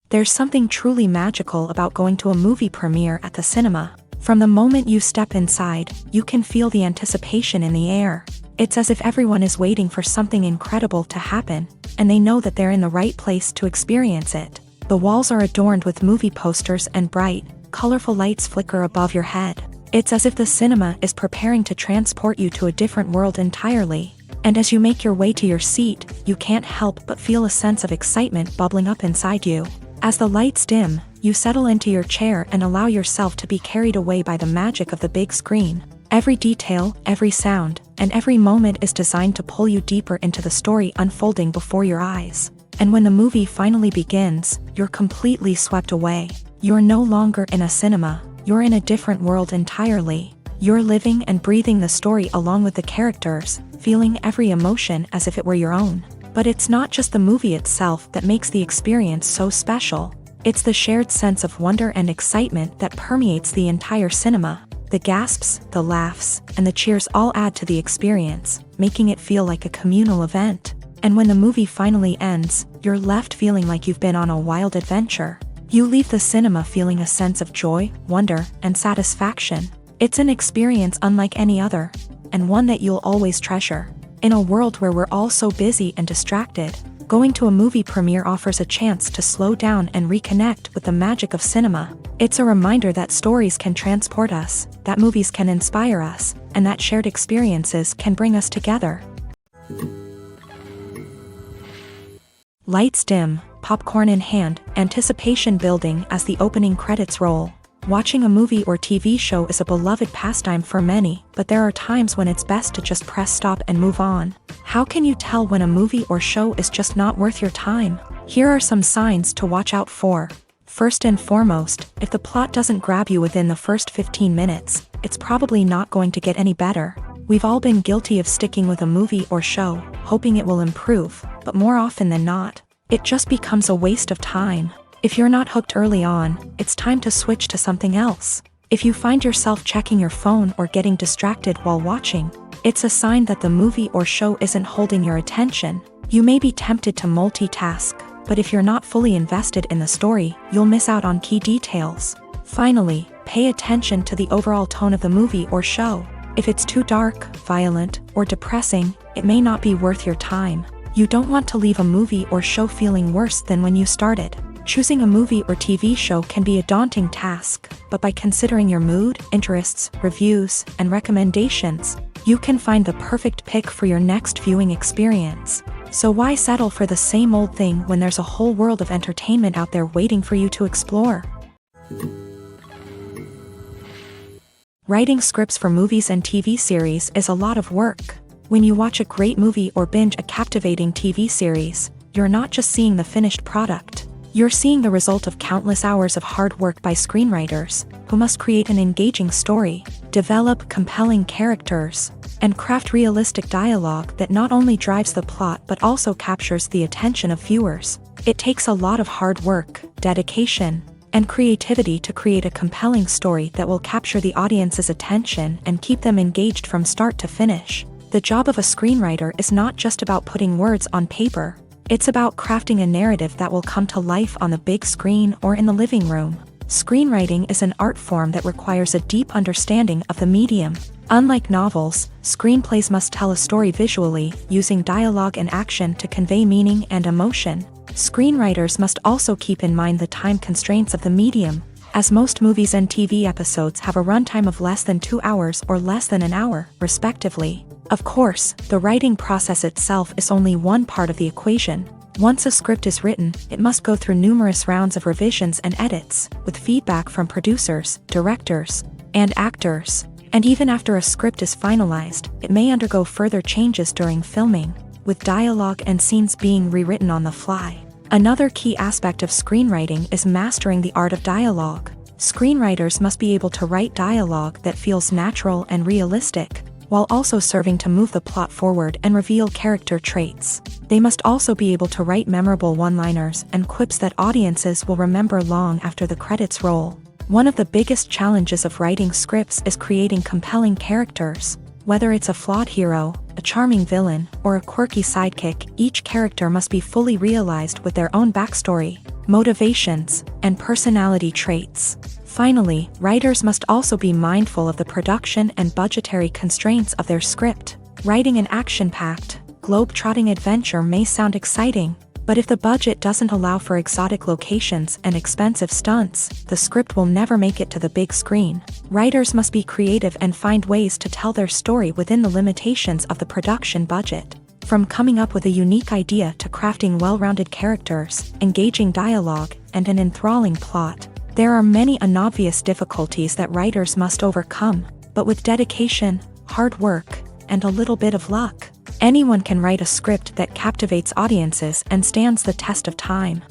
There's something truly magical about going to a movie premiere at the cinema. From the moment you step inside, you can feel the anticipation in the air. It's as if everyone is waiting for something incredible to happen, and they know that they're in the right place to experience it. The walls are adorned with movie posters and bright, colorful lights flicker above your head. It's as if the cinema is preparing to transport you to a different world entirely. And as you make your way to your seat, you can't help but feel a sense of excitement bubbling up inside you. As the lights dim, you settle into your chair and allow yourself to be carried away by the magic of the big screen. Every detail, every sound, and every moment is designed to pull you deeper into the story unfolding before your eyes. And when the movie finally begins, you're completely swept away. You're no longer in a cinema, you're in a different world entirely. You're living and breathing the story along with the characters, feeling every emotion as if it were your own. But it's not just the movie itself that makes the experience so special. It's the shared sense of wonder and excitement that permeates the entire cinema. The gasps, the laughs, and the cheers all add to the experience, making it feel like a communal event. And when the movie finally ends, you're left feeling like you've been on a wild adventure. You leave the cinema feeling a sense of joy, wonder, and satisfaction. It's an experience unlike any other, and one that you'll always treasure. In a world where we're all so busy and distracted, going to a movie premiere offers a chance to slow down and reconnect with the magic of cinema. It's a reminder that stories can transport us, that movies can inspire us, and that shared experiences can bring us together. Lights dim, popcorn in hand, anticipation building as the opening credits roll. Watching a movie or TV show is a beloved pastime for many, but there are times when it's best to just press stop and move on. How can you tell when a movie or show is just not worth your time? Here are some signs to watch out for. First and foremost, if the plot doesn't grab you within the first 15 minutes, it's probably not going to get any better. We've all been guilty of sticking with a movie or show, hoping it will improve, but more often than not, it just becomes a waste of time. If you're not hooked early on, it's time to switch to something else. If you find yourself checking your phone or getting distracted while watching, it's a sign that the movie or show isn't holding your attention. You may be tempted to multitask, but if you're not fully invested in the story, you'll miss out on key details. Finally, pay attention to the overall tone of the movie or show. If it's too dark, violent, or depressing, it may not be worth your time. You don't want to leave a movie or show feeling worse than when you started. Choosing a movie or TV show can be a daunting task, but by considering your mood, interests, reviews, and recommendations, you can find the perfect pick for your next viewing experience. So why settle for the same old thing when there's a whole world of entertainment out there waiting for you to explore? Writing scripts for movies and TV series is a lot of work. When you watch a great movie or binge a captivating TV series, you're not just seeing the finished product. You're seeing the result of countless hours of hard work by screenwriters, who must create an engaging story, develop compelling characters, and craft realistic dialogue that not only drives the plot but also captures the attention of viewers. It takes a lot of hard work, dedication, and creativity to create a compelling story that will capture the audience's attention and keep them engaged from start to finish. The job of a screenwriter is not just about putting words on paper. It's about crafting a narrative that will come to life on the big screen or in the living room. Screenwriting is an art form that requires a deep understanding of the medium. Unlike novels, screenplays must tell a story visually, using dialogue and action to convey meaning and emotion. Screenwriters must also keep in mind the time constraints of the medium, as most movies and TV episodes have a runtime of less than 2 hours or less than an hour, respectively. Of course, the writing process itself is only one part of the equation. Once a script is written, it must go through numerous rounds of revisions and edits, with feedback from producers, directors, and actors. And even after a script is finalized, it may undergo further changes during filming, with dialogue and scenes being rewritten on the fly. Another key aspect of screenwriting is mastering the art of dialogue. Screenwriters must be able to write dialogue that feels natural and realistic, while also serving to move the plot forward and reveal character traits. They must also be able to write memorable one-liners and quips that audiences will remember long after the credits roll. One of the biggest challenges of writing scripts is creating compelling characters. Whether it's a flawed hero, a charming villain, or a quirky sidekick, each character must be fully realized with their own backstory, motivations, and personality traits. Finally, writers must also be mindful of the production and budgetary constraints of their script. Writing an action-packed, globe-trotting adventure may sound exciting, but if the budget doesn't allow for exotic locations and expensive stunts, the script will never make it to the big screen. Writers must be creative and find ways to tell their story within the limitations of the production budget. From coming up with a unique idea to crafting well-rounded characters, engaging dialogue, and an enthralling plot, there are many unobvious difficulties that writers must overcome, but with dedication, hard work, and a little bit of luck, anyone can write a script that captivates audiences and stands the test of time.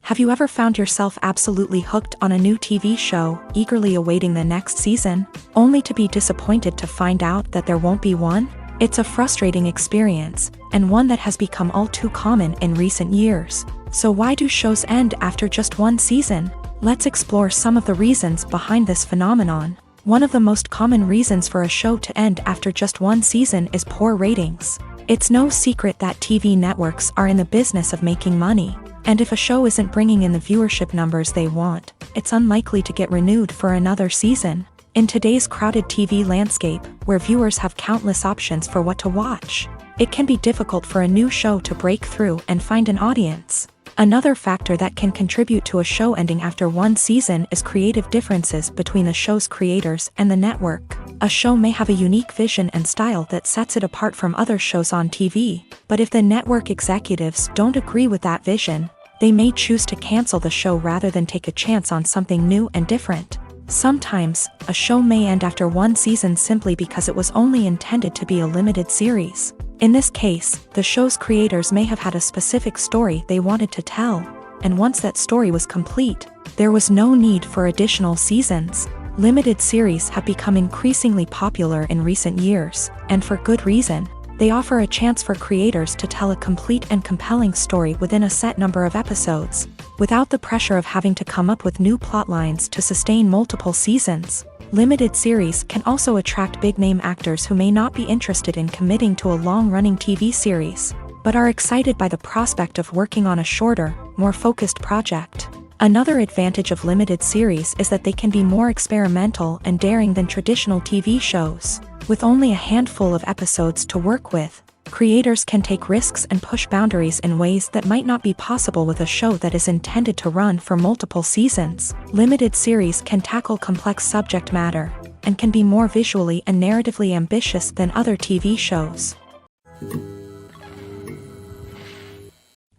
Have you ever found yourself absolutely hooked on a new TV show, eagerly awaiting the next season, only to be disappointed to find out that there won't be one? It's a frustrating experience, and one that has become all too common in recent years. So why do shows end after just one season? Let's explore some of the reasons behind this phenomenon. One of the most common reasons for a show to end after just one season is poor ratings. It's no secret that TV networks are in the business of making money, and if a show isn't bringing in the viewership numbers they want, it's unlikely to get renewed for another season. In today's crowded TV landscape, where viewers have countless options for what to watch, it can be difficult for a new show to break through and find an audience. Another factor that can contribute to a show ending after one season is creative differences between the show's creators and the network. A show may have a unique vision and style that sets it apart from other shows on TV, but if the network executives don't agree with that vision, they may choose to cancel the show rather than take a chance on something new and different. Sometimes, a show may end after one season simply because it was only intended to be a limited series. In this case, the show's creators may have had a specific story they wanted to tell, and once that story was complete, there was no need for additional seasons. Limited series have become increasingly popular in recent years, and for good reason. They offer a chance for creators to tell a complete and compelling story within a set number of episodes, without the pressure of having to come up with new plotlines to sustain multiple seasons. Limited series can also attract big-name actors who may not be interested in committing to a long-running TV series, but are excited by the prospect of working on a shorter, more focused project. Another advantage of limited series is that they can be more experimental and daring than traditional TV shows. With only a handful of episodes to work with, creators can take risks and push boundaries in ways that might not be possible with a show that is intended to run for multiple seasons. Limited series can tackle complex subject matter, and can be more visually and narratively ambitious than other TV shows.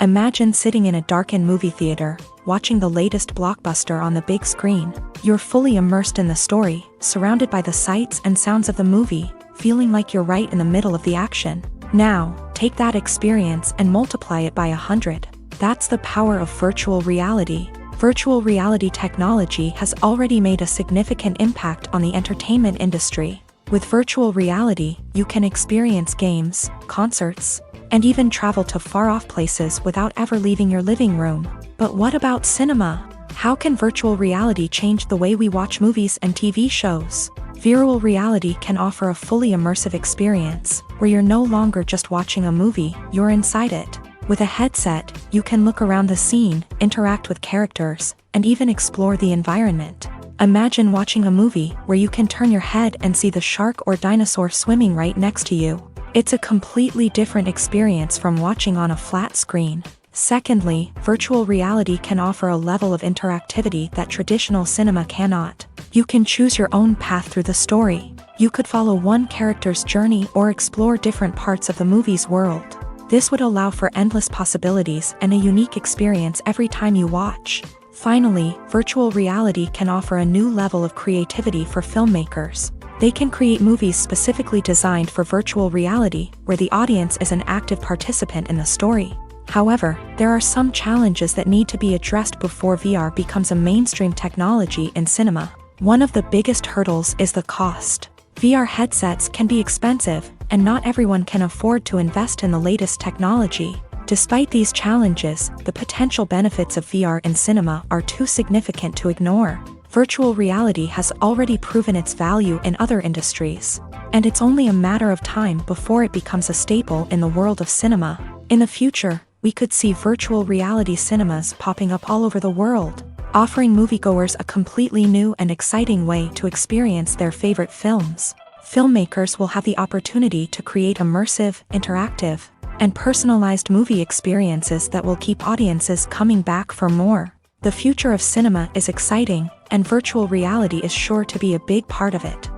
Imagine sitting in a darkened movie theater, watching the latest blockbuster on the big screen. You're fully immersed in the story, surrounded by the sights and sounds of the movie, feeling like you're right in the middle of the action. Now, take that experience and multiply it by 100. That's the power of virtual reality. Virtual reality technology has already made a significant impact on the entertainment industry. With virtual reality, you can experience games, concerts, and even travel to far-off places without ever leaving your living room. But what about cinema? How can virtual reality change the way we watch movies and TV shows? Virtual reality can offer a fully immersive experience, where you're no longer just watching a movie, you're inside it. With a headset, you can look around the scene, interact with characters, and even explore the environment. Imagine watching a movie where you can turn your head and see the shark or dinosaur swimming right next to you. It's a completely different experience from watching on a flat screen. Secondly, virtual reality can offer a level of interactivity that traditional cinema cannot. You can choose your own path through the story. You could follow one character's journey or explore different parts of the movie's world. This would allow for endless possibilities and a unique experience every time you watch. Finally, virtual reality can offer a new level of creativity for filmmakers. They can create movies specifically designed for virtual reality, where the audience is an active participant in the story. However, there are some challenges that need to be addressed before VR becomes a mainstream technology in cinema. One of the biggest hurdles is the cost. VR headsets can be expensive, and not everyone can afford to invest in the latest technology. Despite these challenges, the potential benefits of VR in cinema are too significant to ignore. Virtual reality has already proven its value in other industries, and it's only a matter of time before it becomes a staple in the world of cinema. In the future, we could see virtual reality cinemas popping up all over the world, offering moviegoers a completely new and exciting way to experience their favorite films. Filmmakers will have the opportunity to create immersive, interactive, and personalized movie experiences that will keep audiences coming back for more. The future of cinema is exciting, and virtual reality is sure to be a big part of it.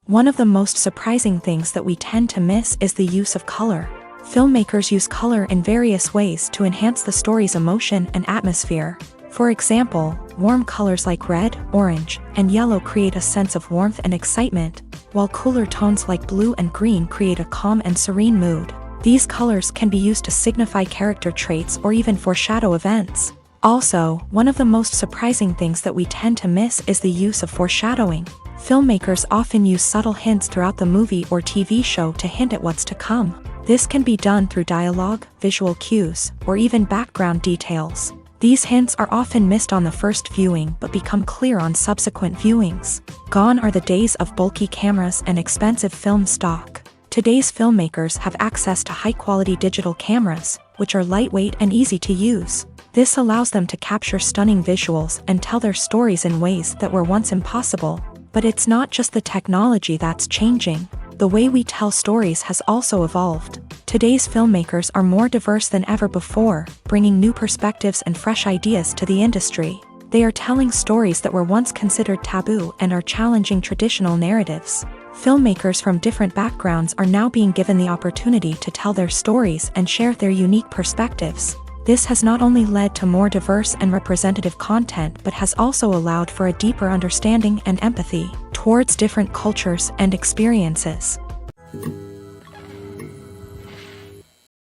One of the most surprising things that we tend to miss is the use of color. Filmmakers use color in various ways to enhance the story's emotion and atmosphere. For example, warm colors like red, orange, and yellow create a sense of warmth and excitement, while cooler tones like blue and green create a calm and serene mood. These colors can be used to signify character traits or even foreshadow events. Also, one of the most surprising things that we tend to miss is the use of foreshadowing. Filmmakers often use subtle hints throughout the movie or TV show to hint at what's to come. This can be done through dialogue, visual cues, or even background details. These hints are often missed on the first viewing but become clear on subsequent viewings. Gone are the days of bulky cameras and expensive film stock. Today's filmmakers have access to high-quality digital cameras, which are lightweight and easy to use. This allows them to capture stunning visuals and tell their stories in ways that were once impossible. But it's not just the technology that's changing. The way we tell stories has also evolved. Today's filmmakers are more diverse than ever before, bringing new perspectives and fresh ideas to the industry. They are telling stories that were once considered taboo and are challenging traditional narratives. Filmmakers from different backgrounds are now being given the opportunity to tell their stories and share their unique perspectives. This has not only led to more diverse and representative content but has also allowed for a deeper understanding and empathy towards different cultures and experiences.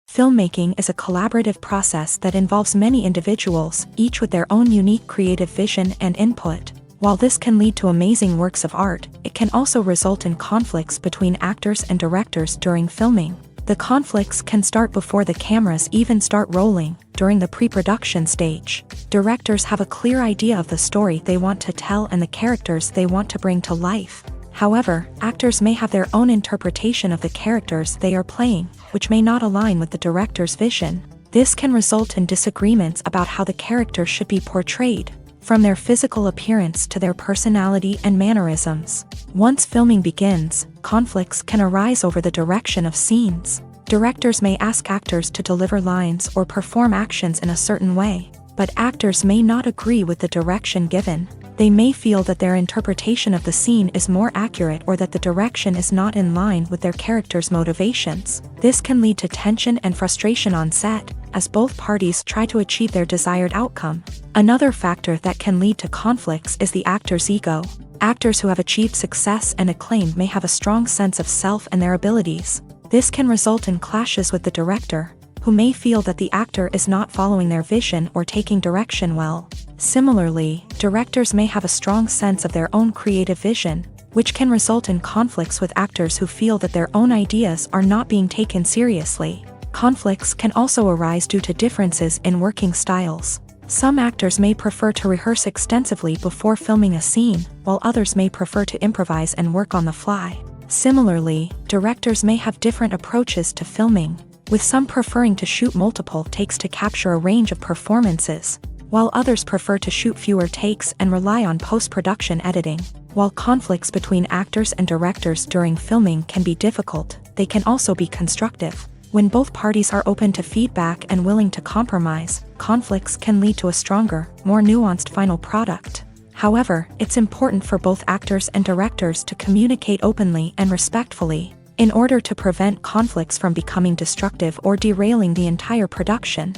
Filmmaking is a collaborative process that involves many individuals, each with their own unique creative vision and input. While this can lead to amazing works of art, it can also result in conflicts between actors and directors during filming. The conflicts can start before the cameras even start rolling, during the pre-production stage. Directors have a clear idea of the story they want to tell and the characters they want to bring to life. However, actors may have their own interpretation of the characters they are playing, which may not align with the director's vision. This can result in disagreements about how the characters should be portrayed, from their physical appearance to their personality and mannerisms. Once filming begins, conflicts can arise over the direction of scenes. Directors may ask actors to deliver lines or perform actions in a certain way, but actors may not agree with the direction given. They may feel that their interpretation of the scene is more accurate or that the direction is not in line with their character's motivations. This can lead to tension and frustration on set, as both parties try to achieve their desired outcome. Another factor that can lead to conflicts is the actor's ego. Actors who have achieved success and acclaim may have a strong sense of self and their abilities. This can result in clashes with the director, who may feel that the actor is not following their vision or taking direction well. Similarly, directors may have a strong sense of their own creative vision, which can result in conflicts with actors who feel that their own ideas are not being taken seriously. Conflicts can also arise due to differences in working styles. Some actors may prefer to rehearse extensively before filming a scene, while others may prefer to improvise and work on the fly. Similarly, directors may have different approaches to filming, with some preferring to shoot multiple takes to capture a range of performances, while others prefer to shoot fewer takes and rely on post-production editing. While conflicts between actors and directors during filming can be difficult, they can also be constructive. When both parties are open to feedback and willing to compromise, conflicts can lead to a stronger, more nuanced final product. However, it's important for both actors and directors to communicate openly and respectfully, in order to prevent conflicts from becoming destructive or derailing the entire production.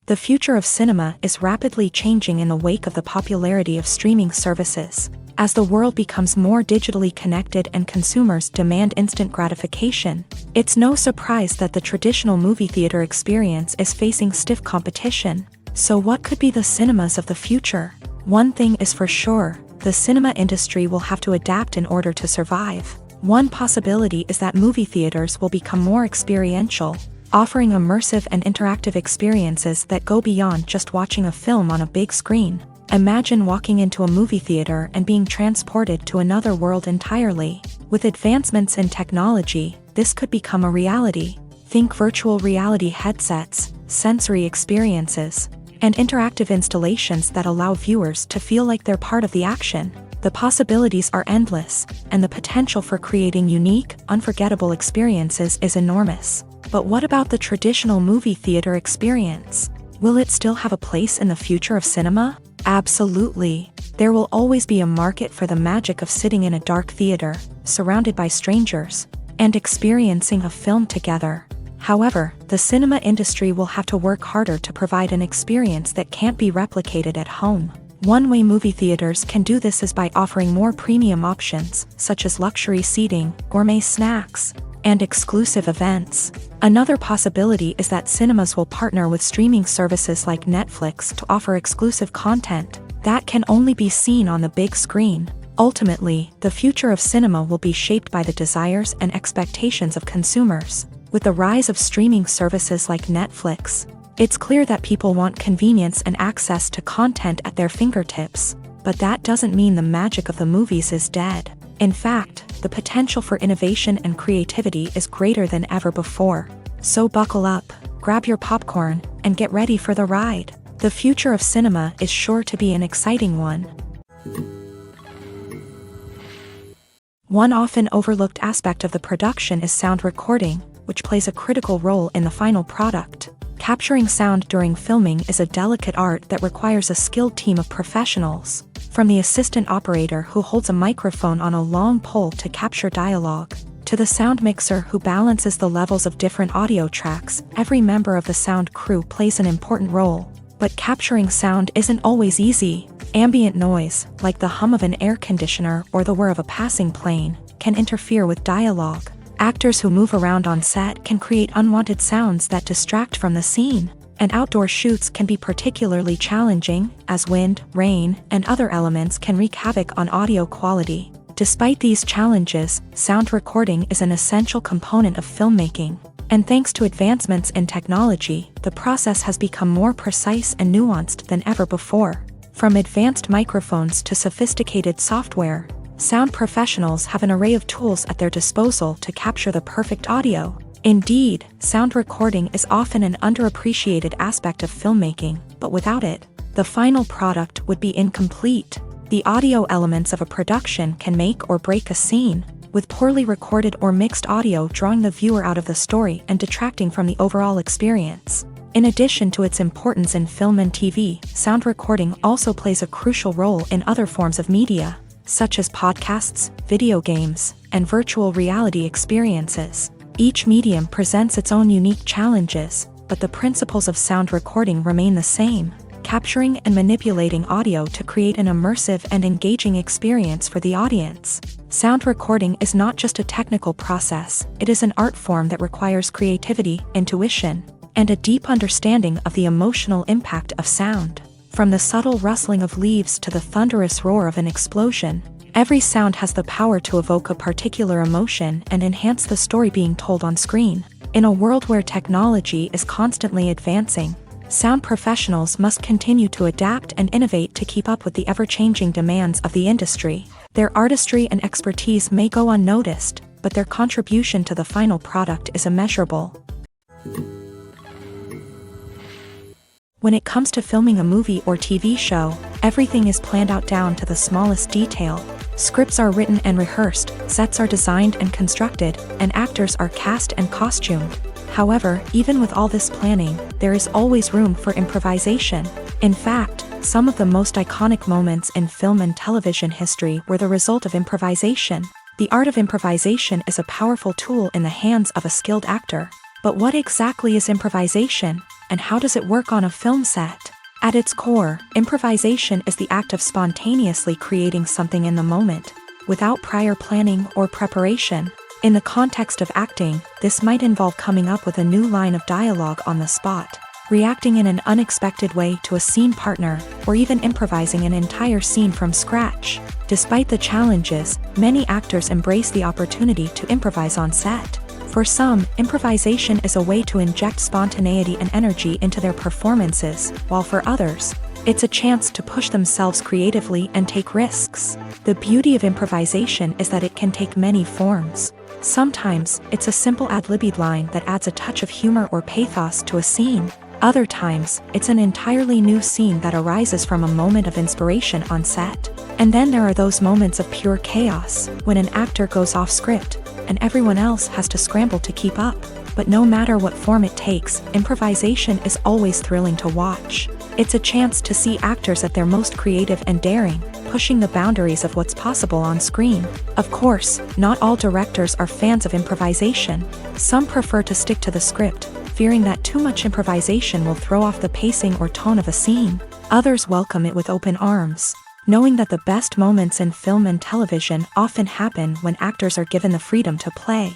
The future of cinema is rapidly changing in the wake of the popularity of streaming services. As the world becomes more digitally connected and consumers demand instant gratification, it's no surprise that the traditional movie theater experience is facing stiff competition. So what could be the cinemas of the future? One thing is for sure, the cinema industry will have to adapt in order to survive. One possibility is that movie theaters will become more experiential, offering immersive and interactive experiences that go beyond just watching a film on a big screen. Imagine walking into a movie theater and being transported to another world entirely. With advancements in technology, this could become a reality. Think virtual reality headsets, sensory experiences, and interactive installations that allow viewers to feel like they're part of the action. The possibilities are endless, and the potential for creating unique, unforgettable experiences is enormous. But what about the traditional movie theater experience? Will it still have a place in the future of cinema? Absolutely. There will always be a market for the magic of sitting in a dark theater, surrounded by strangers, and experiencing a film together. However, the cinema industry will have to work harder to provide an experience that can't be replicated at home. One way movie theaters can do this is by offering more premium options, such as luxury seating, gourmet snacks, and exclusive events. Another possibility is that cinemas will partner with streaming services like Netflix to offer exclusive content that can only be seen on the big screen. Ultimately, the future of cinema will be shaped by the desires and expectations of consumers. With the rise of streaming services like Netflix, it's clear that people want convenience and access to content at their fingertips. But that doesn't mean the magic of the movies is dead. In fact, the potential for innovation and creativity is greater than ever before. So buckle up, grab your popcorn, and get ready for the ride. The future of cinema is sure to be an exciting one. One often overlooked aspect of the production is sound recording, which plays a critical role in the final product. Capturing sound during filming is a delicate art that requires a skilled team of professionals. From the assistant operator who holds a microphone on a long pole to capture dialogue, to the sound mixer who balances the levels of different audio tracks, every member of the sound crew plays an important role. But capturing sound isn't always easy. Ambient noise, like the hum of an air conditioner or the whir of a passing plane, can interfere with dialogue. Actors who move around on set can create unwanted sounds that distract from the scene. And outdoor shoots can be particularly challenging, as wind, rain, and other elements can wreak havoc on audio quality. Despite these challenges, sound recording is an essential component of filmmaking. And thanks to advancements in technology, the process has become more precise and nuanced than ever before. From advanced microphones to sophisticated software, sound professionals have an array of tools at their disposal to capture the perfect audio. Indeed, sound recording is often an underappreciated aspect of filmmaking, but without it, the final product would be incomplete. The audio elements of a production can make or break a scene, with poorly recorded or mixed audio drawing the viewer out of the story and detracting from the overall experience. In addition to its importance in film and TV, sound recording also plays a crucial role in other forms of media, such as podcasts, video games, and virtual reality experiences. Each medium presents its own unique challenges, but the principles of sound recording remain the same, capturing and manipulating audio to create an immersive and engaging experience for the audience. Sound recording is not just a technical process, it is an art form that requires creativity, intuition, and a deep understanding of the emotional impact of sound. From the subtle rustling of leaves to the thunderous roar of an explosion, every sound has the power to evoke a particular emotion and enhance the story being told on screen. In a world where technology is constantly advancing, sound professionals must continue to adapt and innovate to keep up with the ever-changing demands of the industry. Their artistry and expertise may go unnoticed, but their contribution to the final product is immeasurable. When it comes to filming a movie or TV show, everything is planned out down to the smallest detail. Scripts are written and rehearsed, sets are designed and constructed, and actors are cast and costumed. However, even with all this planning, there is always room for improvisation. In fact, some of the most iconic moments in film and television history were the result of improvisation. The art of improvisation is a powerful tool in the hands of a skilled actor. But what exactly is improvisation, and how does it work on a film set? At its core, improvisation is the act of spontaneously creating something in the moment, without prior planning or preparation. In the context of acting, this might involve coming up with a new line of dialogue on the spot, reacting in an unexpected way to a scene partner, or even improvising an entire scene from scratch. Despite the challenges, many actors embrace the opportunity to improvise on set. For some, improvisation is a way to inject spontaneity and energy into their performances, while for others, it's a chance to push themselves creatively and take risks. The beauty of improvisation is that it can take many forms. Sometimes, it's a simple ad-libbed line that adds a touch of humor or pathos to a scene. Other times, it's an entirely new scene that arises from a moment of inspiration on set. And then there are those moments of pure chaos, when an actor goes off script, and everyone else has to scramble to keep up. But no matter what form it takes, improvisation is always thrilling to watch. It's a chance to see actors at their most creative and daring, pushing the boundaries of what's possible on screen. Of course, not all directors are fans of improvisation. Some prefer to stick to the script, fearing that too much improvisation will throw off the pacing or tone of a scene. Others welcome it with open arms, knowing that the best moments in film and television often happen when actors are given the freedom to play.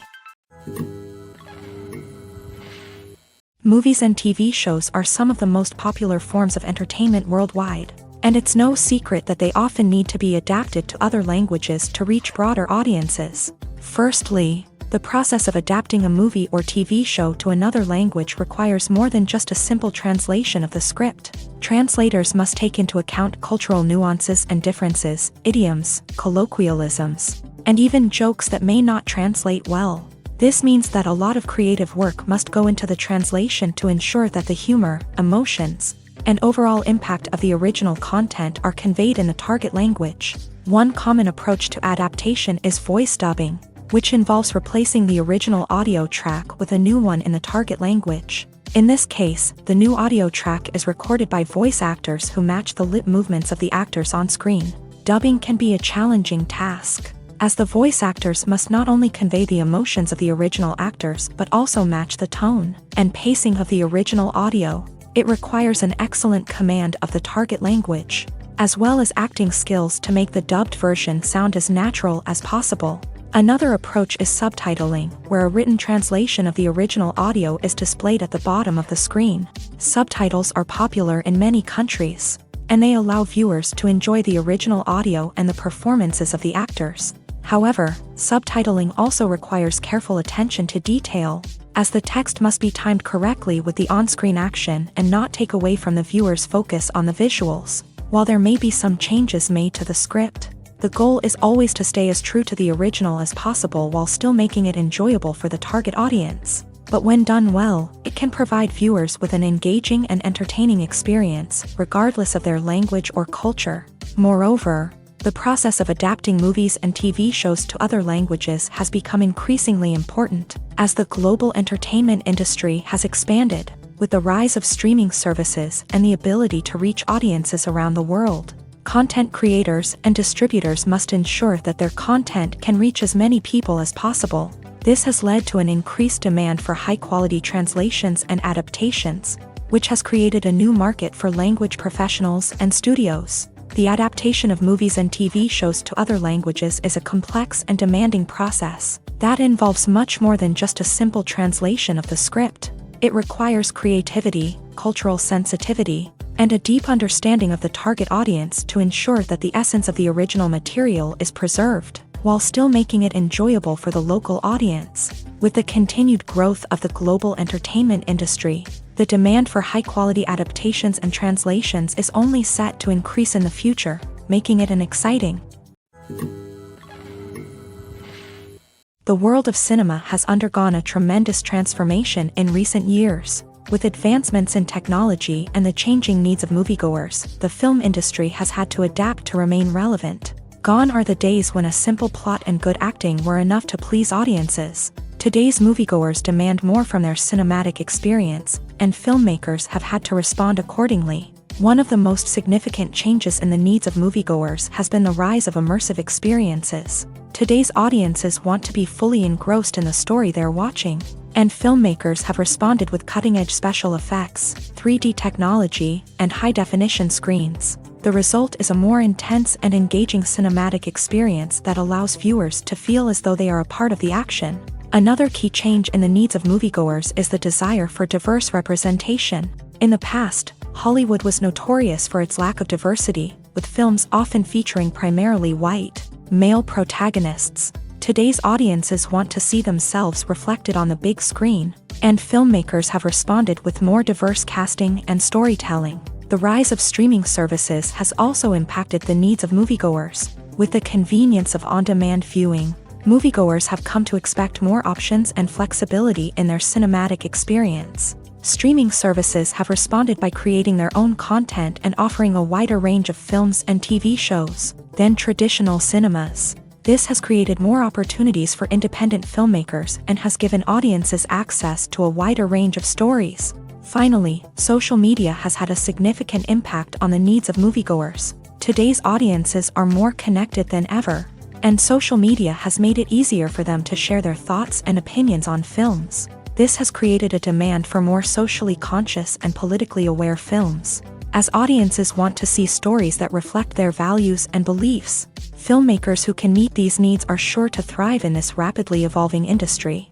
Movies and TV shows are some of the most popular forms of entertainment worldwide, and it's no secret that they often need to be adapted to other languages to reach broader audiences. Firstly, The process of adapting a movie or TV show to another language requires more than just a simple translation of the script. Translators must take into account cultural nuances and differences, idioms, colloquialisms, and even jokes that may not translate well. This means that a lot of creative work must go into the translation to ensure that the humor, emotions, and overall impact of the original content are conveyed in the target language. One common approach to adaptation is voice dubbing, which involves replacing the original audio track with a new one in the target language. In this case, the new audio track is recorded by voice actors who match the lip movements of the actors on screen. Dubbing can be a challenging task, as the voice actors must not only convey the emotions of the original actors but also match the tone and pacing of the original audio. It requires an excellent command of the target language, as well as acting skills to make the dubbed version sound as natural as possible. Another approach is subtitling, where a written translation of the original audio is displayed at the bottom of the screen. Subtitles are popular in many countries, and they allow viewers to enjoy the original audio and the performances of the actors. However, subtitling also requires careful attention to detail, as the text must be timed correctly with the on-screen action and not take away from the viewer's focus on the visuals. While there may be some changes made to the script, the goal is always to stay as true to the original as possible while still making it enjoyable for the target audience. But when done well, it can provide viewers with an engaging and entertaining experience, regardless of their language or culture. Moreover, the process of adapting movies and TV shows to other languages has become increasingly important, as the global entertainment industry has expanded, with the rise of streaming services and the ability to reach audiences around the world. Content creators and distributors must ensure that their content can reach as many people as possible. This has led to an increased demand for high-quality translations and adaptations, which has created a new market for language professionals and studios. The adaptation of movies and TV shows to other languages is a complex and demanding process that involves much more than just a simple translation of the script. It requires creativity, cultural sensitivity, and a deep understanding of the target audience to ensure that the essence of the original material is preserved, while still making it enjoyable for the local audience. With the continued growth of the global entertainment industry, the demand for high-quality adaptations and translations is only set to increase in the future, making it an exciting. The world of cinema has undergone a tremendous transformation in recent years. With advancements in technology and the changing needs of moviegoers, the film industry has had to adapt to remain relevant. Gone are the days when a simple plot and good acting were enough to please audiences. Today's moviegoers demand more from their cinematic experience, and filmmakers have had to respond accordingly. One of the most significant changes in the needs of moviegoers has been the rise of immersive experiences. Today's audiences want to be fully engrossed in the story they're watching, and filmmakers have responded with cutting-edge special effects, 3D technology, and high-definition screens. The result is a more intense and engaging cinematic experience that allows viewers to feel as though they are a part of the action. Another key change in the needs of moviegoers is the desire for diverse representation. In the past, Hollywood was notorious for its lack of diversity, with films often featuring primarily white, male protagonists. Today's audiences want to see themselves reflected on the big screen, and filmmakers have responded with more diverse casting and storytelling. The rise of streaming services has also impacted the needs of moviegoers. With the convenience of on-demand viewing, moviegoers have come to expect more options and flexibility in their cinematic experience. Streaming services have responded by creating their own content and offering a wider range of films and TV shows than traditional cinemas. This has created more opportunities for independent filmmakers and has given audiences access to a wider range of stories. Finally, social media has had a significant impact on the needs of moviegoers. Today's audiences are more connected than ever, and social media has made it easier for them to share their thoughts and opinions on films. This has created a demand for more socially conscious and politically aware films. As audiences want to see stories that reflect their values and beliefs, filmmakers who can meet these needs are sure to thrive in this rapidly evolving industry.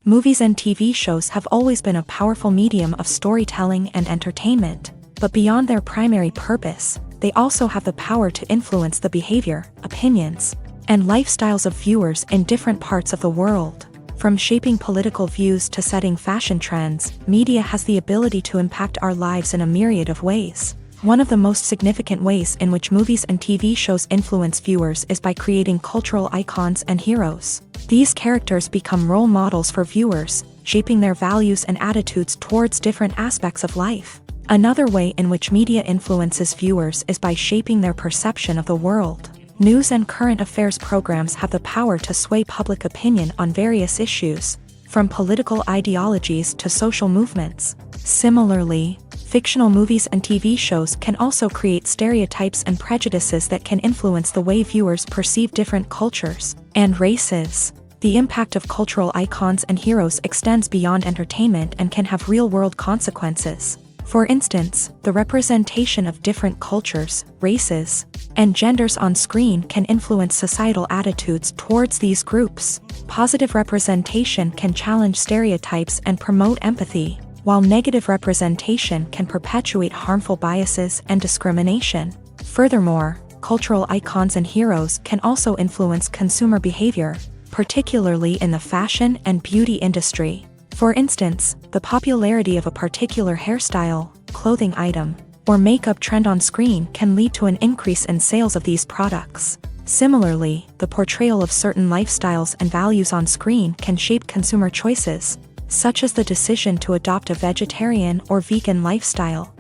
Movies and TV shows have always been a powerful medium of storytelling and entertainment, but beyond their primary purpose, they also have the power to influence the behavior, opinions, and lifestyles of viewers in different parts of the world. From shaping political views to setting fashion trends, media has the ability to impact our lives in a myriad of ways. One of the most significant ways in which movies and TV shows influence viewers is by creating cultural icons and heroes. These characters become role models for viewers, shaping their values and attitudes towards different aspects of life. Another way in which media influences viewers is by shaping their perception of the world. News and current affairs programs have the power to sway public opinion on various issues, from political ideologies to social movements. Similarly, fictional movies and TV shows can also create stereotypes and prejudices that can influence the way viewers perceive different cultures and races. The impact of cultural icons and heroes extends beyond entertainment and can have real-world consequences. For instance, the representation of different cultures, races, and genders on screen can influence societal attitudes towards these groups. Positive representation can challenge stereotypes and promote empathy, while negative representation can perpetuate harmful biases and discrimination. Furthermore, cultural icons and heroes can also influence consumer behavior, particularly in the fashion and beauty industry. For instance, the popularity of a particular hairstyle, clothing item, or makeup trend on screen can lead to an increase in sales of these products. Similarly, the portrayal of certain lifestyles and values on screen can shape consumer choices, such as the decision to adopt a vegetarian or vegan lifestyle.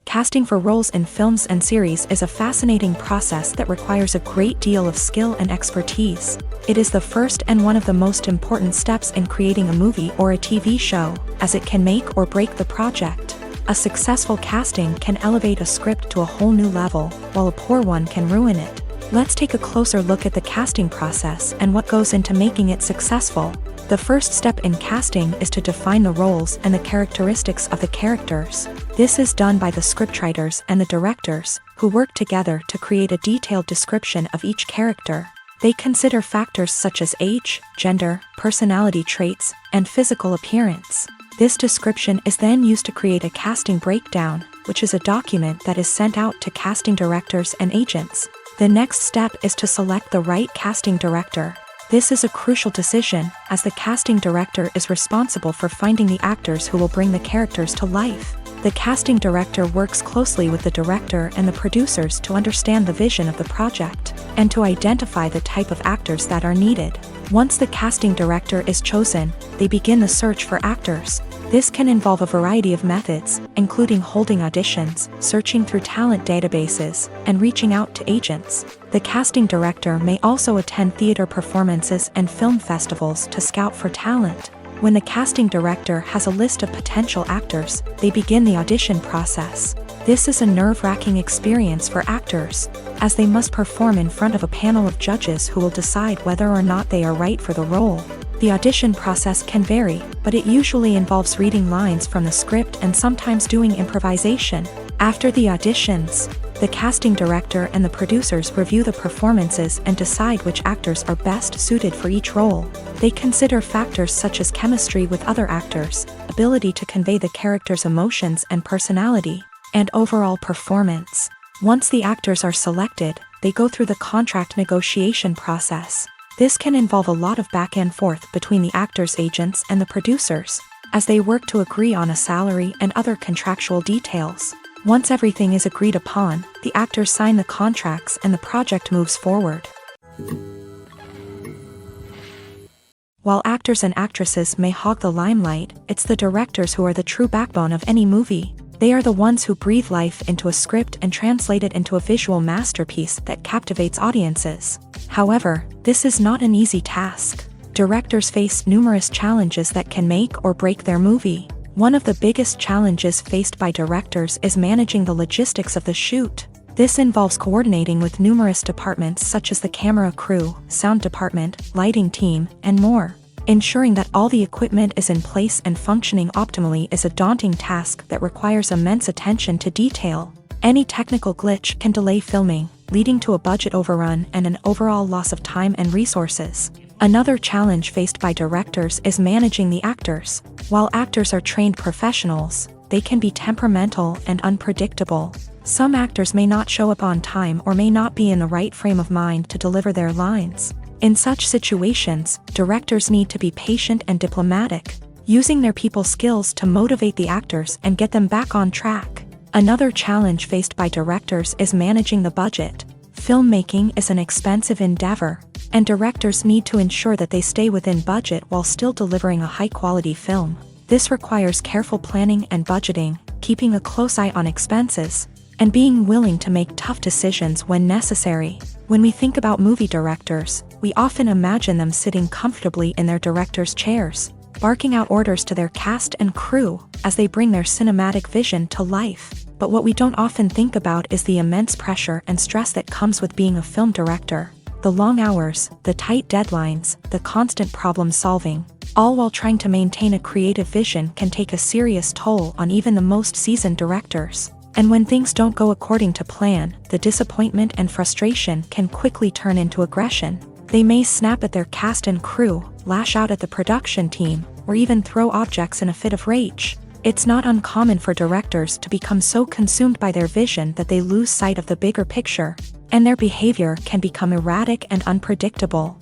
Casting for roles in films and series is a fascinating process that requires a great deal of skill and expertise. It is the first and one of the most important steps in creating a movie or a TV show, as it can make or break the project. A successful casting can elevate a script to a whole new level, while a poor one can ruin it. Let's take a closer look at the casting process and what goes into making it successful. The first step in casting is to define the roles and the characteristics of the characters. This is done by the scriptwriters and the directors, who work together to create a detailed description of each character. They consider factors such as age, gender, personality traits, and physical appearance. This description is then used to create a casting breakdown, which is a document that is sent out to casting directors and agents. The next step is to select the right casting director. This is a crucial decision, as the casting director is responsible for finding the actors who will bring the characters to life. The casting director works closely with the director and the producers to understand the vision of the project, and to identify the type of actors that are needed. Once the casting director is chosen, they begin the search for actors. This can involve a variety of methods, including holding auditions, searching through talent databases, and reaching out to agents. The casting director may also attend theater performances and film festivals to scout for talent. When the casting director has a list of potential actors, they begin the audition process. This is a nerve-wracking experience for actors, as they must perform in front of a panel of judges who will decide whether or not they are right for the role. The audition process can vary, but it usually involves reading lines from the script and sometimes doing improvisation. After the auditions, the casting director and the producers review the performances and decide which actors are best suited for each role. They consider factors such as chemistry with other actors, ability to convey the character's emotions and personality, and overall performance. Once the actors are selected, they go through the contract negotiation process. This can involve a lot of back and forth between the actors' agents and the producers, as they work to agree on a salary and other contractual details. Once everything is agreed upon, the actors sign the contracts and the project moves forward. While actors and actresses may hog the limelight, it's the directors who are the true backbone of any movie. They are the ones who breathe life into a script and translate it into a visual masterpiece that captivates audiences. However, this is not an easy task. Directors face numerous challenges that can make or break their movie. One of the biggest challenges faced by directors is managing the logistics of the shoot. This involves coordinating with numerous departments such as the camera crew, sound department, lighting team, and more. Ensuring that all the equipment is in place and functioning optimally is a daunting task that requires immense attention to detail. Any technical glitch can delay filming, leading to a budget overrun and an overall loss of time and resources. Another challenge faced by directors is managing the actors. While actors are trained professionals, they can be temperamental and unpredictable. Some actors may not show up on time or may not be in the right frame of mind to deliver their lines. In such situations, directors need to be patient and diplomatic, using their people skills to motivate the actors and get them back on track. Another challenge faced by directors is managing the budget. Filmmaking is an expensive endeavor, and directors need to ensure that they stay within budget while still delivering a high-quality film. This requires careful planning and budgeting, keeping a close eye on expenses, and being willing to make tough decisions when necessary. When we think about movie directors, we often imagine them sitting comfortably in their director's chairs, barking out orders to their cast and crew as they bring their cinematic vision to life. But what we don't often think about is the immense pressure and stress that comes with being a film director. The long hours, the tight deadlines, the constant problem solving, all while trying to maintain a creative vision can take a serious toll on even the most seasoned directors. And when things don't go according to plan, the disappointment and frustration can quickly turn into aggression. They may snap at their cast and crew, lash out at the production team, or even throw objects in a fit of rage. It's not uncommon for directors to become so consumed by their vision that they lose sight of the bigger picture, and their behavior can become erratic and unpredictable.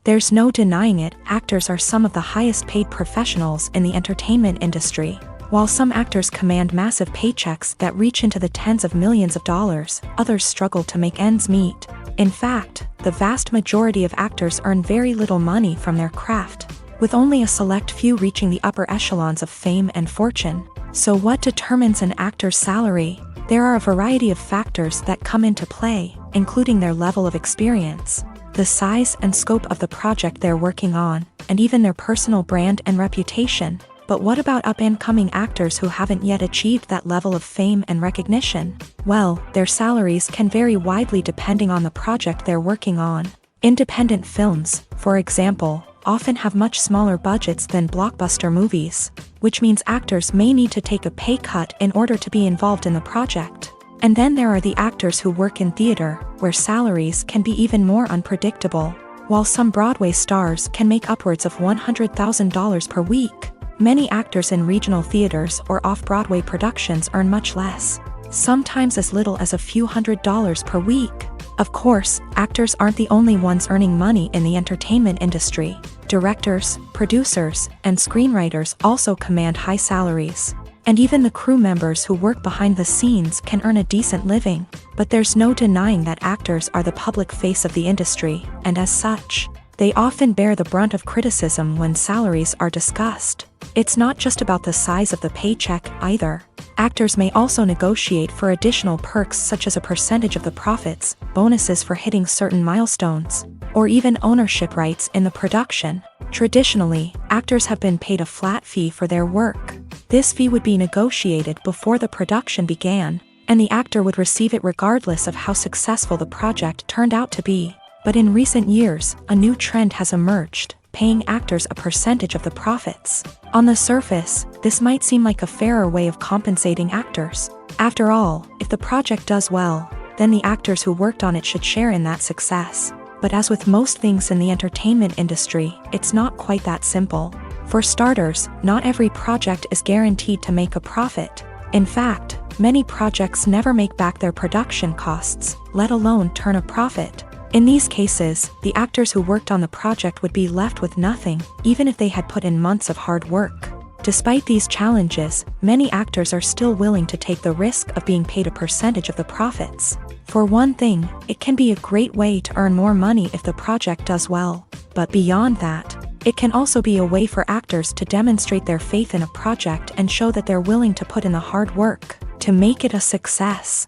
There's no denying it, actors are some of the highest paid professionals in the entertainment industry. While some actors command massive paychecks that reach into the tens of millions of dollars, others struggle to make ends meet. In fact, the vast majority of actors earn very little money from their craft, with only a select few reaching the upper echelons of fame and fortune. So what determines an actor's salary? There are a variety of factors that come into play, including their level of experience, the size and scope of the project they're working on, and even their personal brand and reputation. But what about up-and-coming actors who haven't yet achieved that level of fame and recognition? Well, their salaries can vary widely depending on the project they're working on. Independent films, for example, often have much smaller budgets than blockbuster movies, which means actors may need to take a pay cut in order to be involved in the project. And then there are the actors who work in theater, where salaries can be even more unpredictable. While some Broadway stars can make upwards of $100,000 per week, many actors in regional theaters or off-Broadway productions earn much less, sometimes as little as a few $100s per week. Of course, actors aren't the only ones earning money in the entertainment industry. Directors, producers, and screenwriters also command high salaries. And even the crew members who work behind the scenes can earn a decent living. But there's no denying that actors are the public face of the industry, and as such, they often bear the brunt of criticism when salaries are discussed. It's not just about the size of the paycheck either. Actors may also negotiate for additional perks such as a percentage of the profits, bonuses for hitting certain milestones, or even ownership rights in the production. Traditionally, actors have been paid a flat fee for their work. This fee would be negotiated before the production began, and the actor would receive it regardless of how successful the project turned out to be. But in recent years, a new trend has emerged, paying actors a percentage of the profits. On the surface, this might seem like a fairer way of compensating actors. After all, if the project does well, then the actors who worked on it should share in that success. But as with most things in the entertainment industry, it's not quite that simple. For starters, not every project is guaranteed to make a profit. In fact, many projects never make back their production costs, let alone turn a profit. In these cases, the actors who worked on the project would be left with nothing, even if they had put in months of hard work. Despite these challenges, many actors are still willing to take the risk of being paid a percentage of the profits. For one thing, it can be a great way to earn more money if the project does well. But beyond that, it can also be a way for actors to demonstrate their faith in a project and show that they're willing to put in the hard work to make it a success.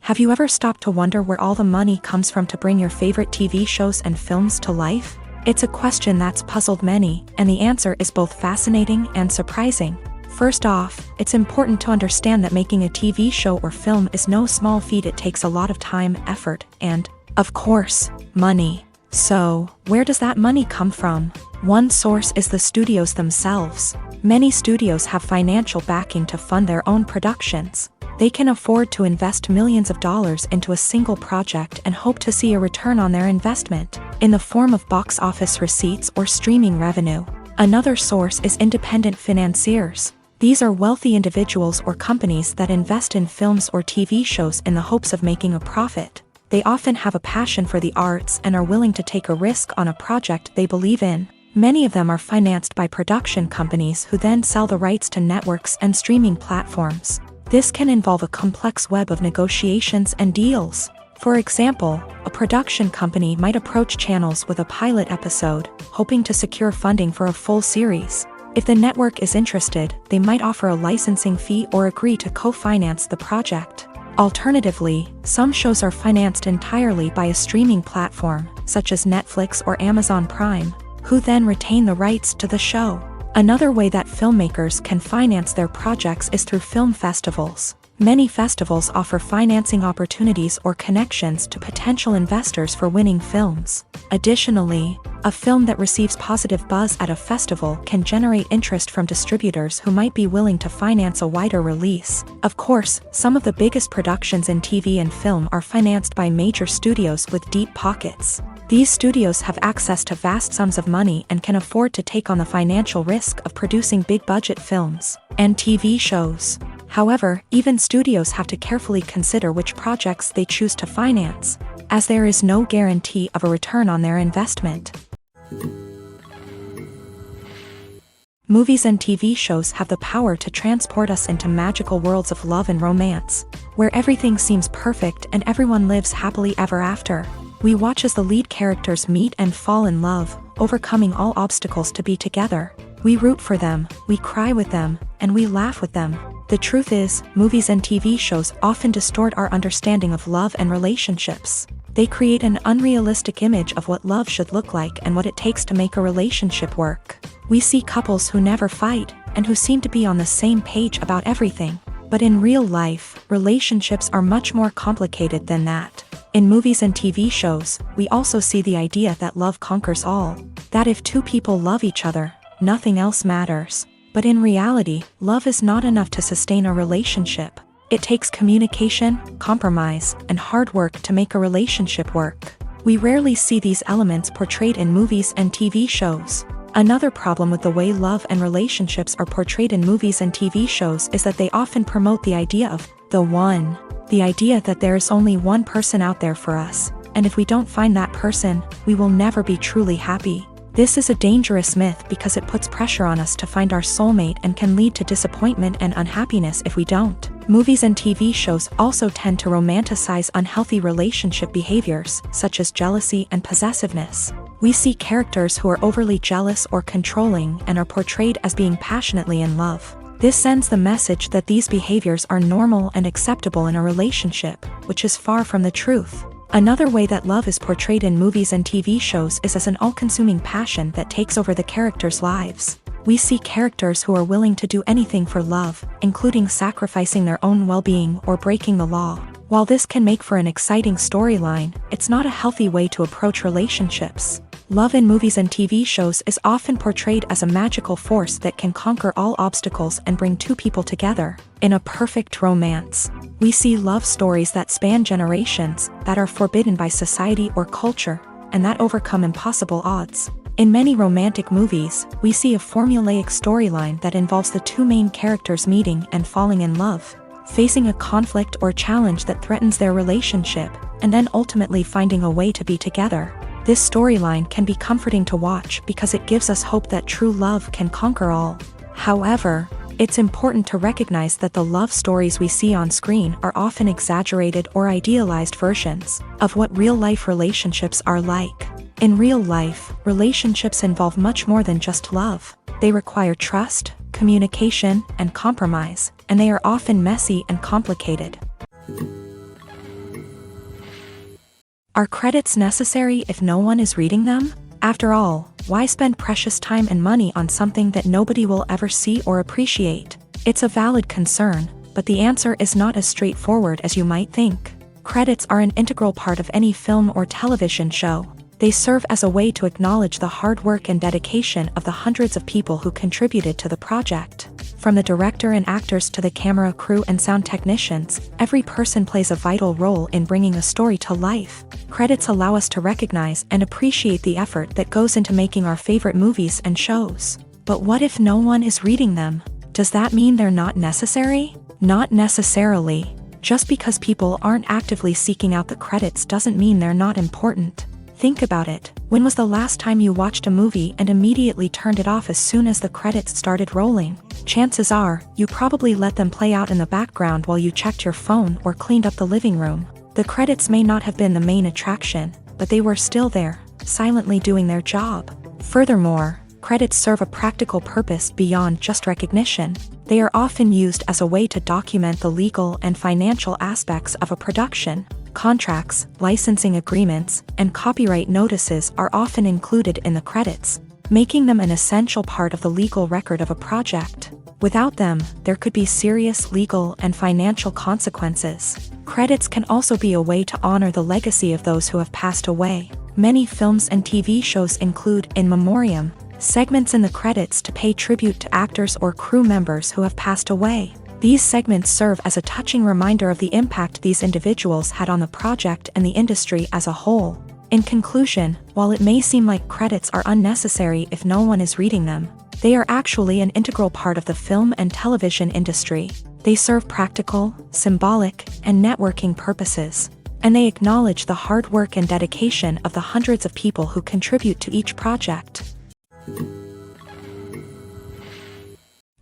Have you ever stopped to wonder where all the money comes from to bring your favorite TV shows and films to life? It's a question that's puzzled many, and the answer is both fascinating and surprising. First off, it's important to understand that making a TV show or film is no small feat. It takes a lot of time, effort, and, of course, money. So, where does that money come from? One source is the studios themselves. Many studios have financial backing to fund their own productions. They can afford to invest millions of dollars into a single project and hope to see a return on their investment, in the form of box office receipts or streaming revenue. Another source is independent financiers. These are wealthy individuals or companies that invest in films or TV shows in the hopes of making a profit. They often have a passion for the arts and are willing to take a risk on a project they believe in. Many of them are financed by production companies who then sell the rights to networks and streaming platforms. This can involve a complex web of negotiations and deals. For example, a production company might approach channels with a pilot episode, hoping to secure funding for a full series. If the network is interested, they might offer a licensing fee or agree to co-finance the project. Alternatively, some shows are financed entirely by a streaming platform, such as Netflix or Amazon Prime, who then retain the rights to the show. Another way that filmmakers can finance their projects is through film festivals. Many festivals offer financing opportunities or connections to potential investors for winning films. Additionally, a film that receives positive buzz at a festival can generate interest from distributors who might be willing to finance a wider release. Of course, some of the biggest productions in TV and film are financed by major studios with deep pockets. These studios have access to vast sums of money and can afford to take on the financial risk of producing big-budget films and TV shows. However, even studios have to carefully consider which projects they choose to finance, as there is no guarantee of a return on their investment. Movies and TV shows have the power to transport us into magical worlds of love and romance, where everything seems perfect and everyone lives happily ever after. We watch as the lead characters meet and fall in love, overcoming all obstacles to be together. We root for them, we cry with them, and we laugh with them. The truth is, movies and TV shows often distort our understanding of love and relationships. They create an unrealistic image of what love should look like and what it takes to make a relationship work. We see couples who never fight, and who seem to be on the same page about everything. But in real life, relationships are much more complicated than that. In movies and TV shows, we also see the idea that love conquers all. That if two people love each other, nothing else matters. But in reality, love is not enough to sustain a relationship. It takes communication, compromise, and hard work to make a relationship work. We rarely see these elements portrayed in movies and TV shows. Another problem with the way love and relationships are portrayed in movies and TV shows is that they often promote the idea of the one. The idea that there is only one person out there for us, and if we don't find that person, we will never be truly happy. This is a dangerous myth because it puts pressure on us to find our soulmate and can lead to disappointment and unhappiness if we don't. Movies and TV shows also tend to romanticize unhealthy relationship behaviors, such as jealousy and possessiveness. We see characters who are overly jealous or controlling and are portrayed as being passionately in love. This sends the message that these behaviors are normal and acceptable in a relationship, which is far from the truth. Another way that love is portrayed in movies and TV shows is as an all-consuming passion that takes over the characters' lives. We see characters who are willing to do anything for love, including sacrificing their own well-being or breaking the law. While this can make for an exciting storyline, it's not a healthy way to approach relationships. Love in movies and TV shows is often portrayed as a magical force that can conquer all obstacles and bring two people together in a perfect romance. We see love stories that span generations, that are forbidden by society or culture, and that overcome impossible odds. In many romantic movies, we see a formulaic storyline that involves the two main characters meeting and falling in love, facing a conflict or challenge that threatens their relationship, and then ultimately finding a way to be together. This storyline can be comforting to watch because it gives us hope that true love can conquer all. However, it's important to recognize that the love stories we see on screen are often exaggerated or idealized versions of what real-life relationships are like. In real life, relationships involve much more than just love. They require trust, communication, and compromise, and they are often messy and complicated. Are credits necessary if no one is reading them? After all, why spend precious time and money on something that nobody will ever see or appreciate? It's a valid concern, but the answer is not as straightforward as you might think. Credits are an integral part of any film or television show. They serve as a way to acknowledge the hard work and dedication of the hundreds of people who contributed to the project. From the director and actors to the camera crew and sound technicians, every person plays a vital role in bringing a story to life. Credits allow us to recognize and appreciate the effort that goes into making our favorite movies and shows. But what if no one is reading them? Does that mean they're not necessary? Not necessarily. Just because people aren't actively seeking out the credits doesn't mean they're not important. Think about it. When was the last time you watched a movie and immediately turned it off as soon as the credits started rolling? Chances are, you probably let them play out in the background while you checked your phone or cleaned up the living room. The credits may not have been the main attraction, but they were still there, silently doing their job. Furthermore, credits serve a practical purpose beyond just recognition. They are often used as a way to document the legal and financial aspects of a production. Contracts, licensing agreements, and copyright notices are often included in the credits, making them an essential part of the legal record of a project. Without them, there could be serious legal and financial consequences. Credits can also be a way to honor the legacy of those who have passed away. Many films and TV shows include in memoriam segments in the credits to pay tribute to actors or crew members who have passed away. These segments serve as a touching reminder of the impact these individuals had on the project and the industry as a whole. In conclusion, while it may seem like credits are unnecessary if no one is reading them, they are actually an integral part of the film and television industry. They serve practical, symbolic, and networking purposes, and they acknowledge the hard work and dedication of the hundreds of people who contribute to each project.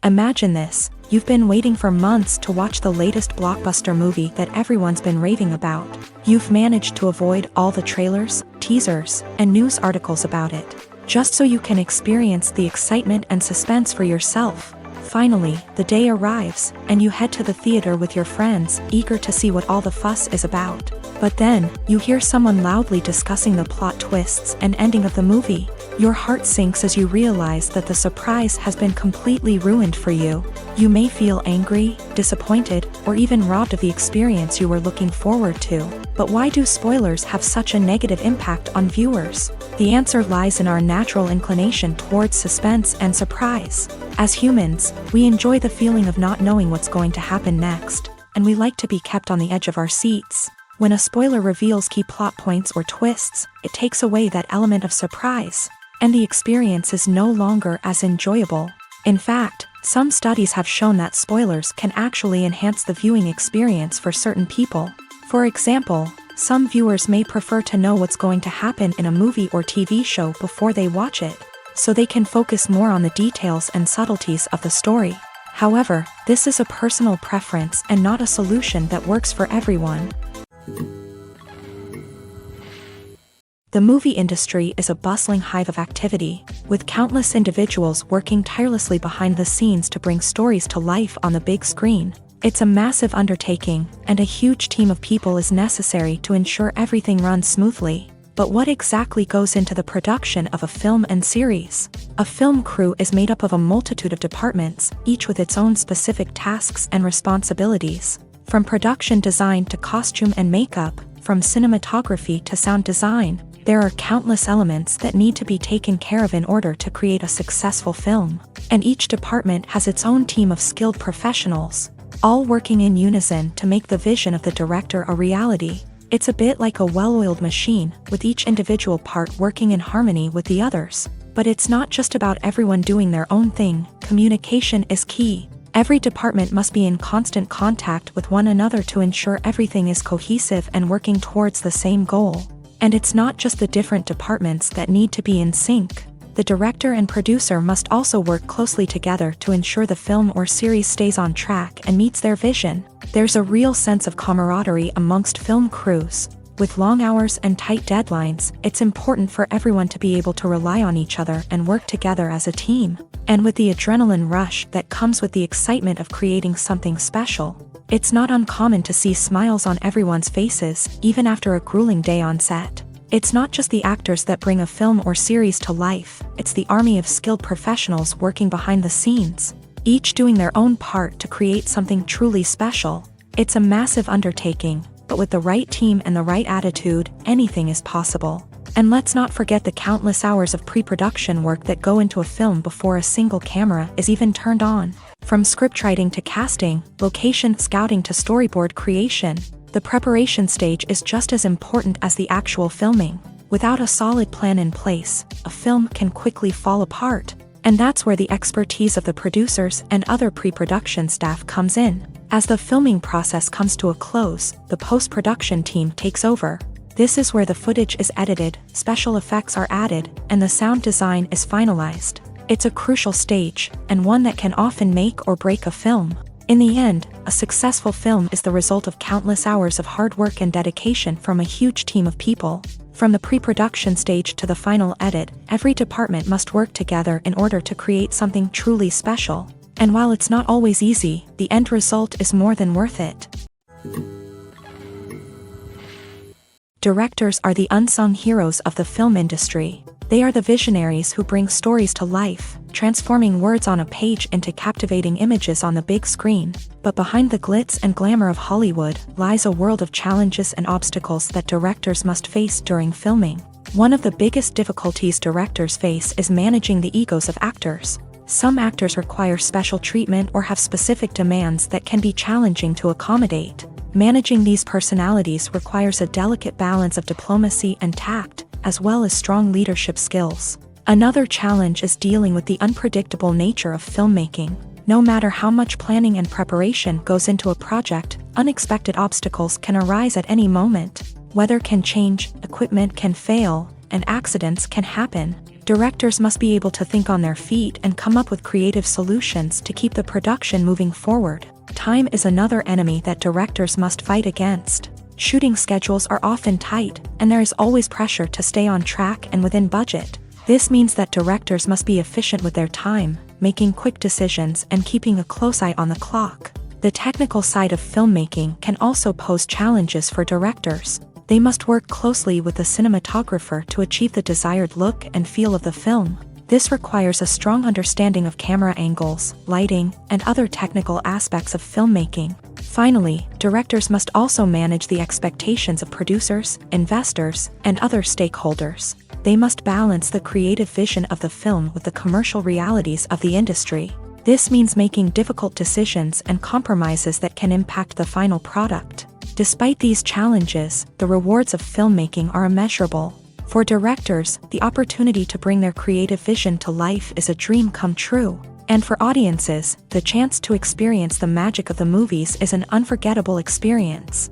Imagine this. You've been waiting for months to watch the latest blockbuster movie that everyone's been raving about. You've managed to avoid all the trailers, teasers, and news articles about it, just so you can experience the excitement and suspense for yourself. Finally, the day arrives, and you head to the theater with your friends, eager to see what all the fuss is about. But then, you hear someone loudly discussing the plot twists and ending of the movie. Your heart sinks as you realize that the surprise has been completely ruined for you. You may feel angry, disappointed, or even robbed of the experience you were looking forward to. But why do spoilers have such a negative impact on viewers? The answer lies in our natural inclination towards suspense and surprise. As humans, we enjoy the feeling of not knowing what's going to happen next, and we like to be kept on the edge of our seats. When a spoiler reveals key plot points or twists, it takes away that element of surprise, and the experience is no longer as enjoyable. In fact, some studies have shown that spoilers can actually enhance the viewing experience for certain people. For example, some viewers may prefer to know what's going to happen in a movie or TV show before they watch it, so they can focus more on the details and subtleties of the story. However, this is a personal preference and not a solution that works for everyone. The movie industry is a bustling hive of activity, with countless individuals working tirelessly behind the scenes to bring stories to life on the big screen. It's a massive undertaking, and a huge team of people is necessary to ensure everything runs smoothly. But what exactly goes into the production of a film and series? A film crew is made up of a multitude of departments, each with its own specific tasks and responsibilities. From production design to costume and makeup, from cinematography to sound design, there are countless elements that need to be taken care of in order to create a successful film. And each department has its own team of skilled professionals, all working in unison to make the vision of the director a reality. It's a bit like a well-oiled machine, with each individual part working in harmony with the others. But it's not just about everyone doing their own thing. Communication is key. Every department must be in constant contact with one another to ensure everything is cohesive and working towards the same goal. And it's not just the different departments that need to be in sync. The director and producer must also work closely together to ensure the film or series stays on track and meets their vision. There's a real sense of camaraderie amongst film crews. With long hours and tight deadlines, it's important for everyone to be able to rely on each other and work together as a team. And with the adrenaline rush that comes with the excitement of creating something special, it's not uncommon to see smiles on everyone's faces, even after a grueling day on set. It's not just the actors that bring a film or series to life, it's the army of skilled professionals working behind the scenes, each doing their own part to create something truly special. It's a massive undertaking, but with the right team and the right attitude, anything is possible. And let's not forget the countless hours of pre-production work that go into a film before a single camera is even turned on. From scriptwriting to casting, location scouting to storyboard creation, the preparation stage is just as important as the actual filming. Without a solid plan in place, a film can quickly fall apart. And that's where the expertise of the producers and other pre-production staff comes in. As the filming process comes to a close, the post-production team takes over. This is where the footage is edited, special effects are added, and the sound design is finalized. It's a crucial stage, and one that can often make or break a film. In the end, a successful film is the result of countless hours of hard work and dedication from a huge team of people. From the pre-production stage to the final edit, every department must work together in order to create something truly special. And while it's not always easy, the end result is more than worth it. Directors are the unsung heroes of the film industry. They are the visionaries who bring stories to life, transforming words on a page into captivating images on the big screen. But behind the glitz and glamour of Hollywood lies a world of challenges and obstacles that directors must face during filming. One of the biggest difficulties directors face is managing the egos of actors. Some actors require special treatment or have specific demands that can be challenging to accommodate. Managing these personalities requires a delicate balance of diplomacy and tact, as well as strong leadership skills. Another challenge is dealing with the unpredictable nature of filmmaking. No matter how much planning and preparation goes into a project, unexpected obstacles can arise at any moment. Weather can change, equipment can fail, and accidents can happen. Directors must be able to think on their feet and come up with creative solutions to keep the production moving forward. Time is another enemy that directors must fight against. Shooting schedules are often tight, and there is always pressure to stay on track and within budget. This means that directors must be efficient with their time, making quick decisions and keeping a close eye on the clock. The technical side of filmmaking can also pose challenges for directors. They must work closely with the cinematographer to achieve the desired look and feel of the film. This requires a strong understanding of camera angles, lighting, and other technical aspects of filmmaking. Finally, directors must also manage the expectations of producers, investors, and other stakeholders. They must balance the creative vision of the film with the commercial realities of the industry. This means making difficult decisions and compromises that can impact the final product. Despite these challenges, the rewards of filmmaking are immeasurable. For directors, the opportunity to bring their creative vision to life is a dream come true. And for audiences, the chance to experience the magic of the movies is an unforgettable experience.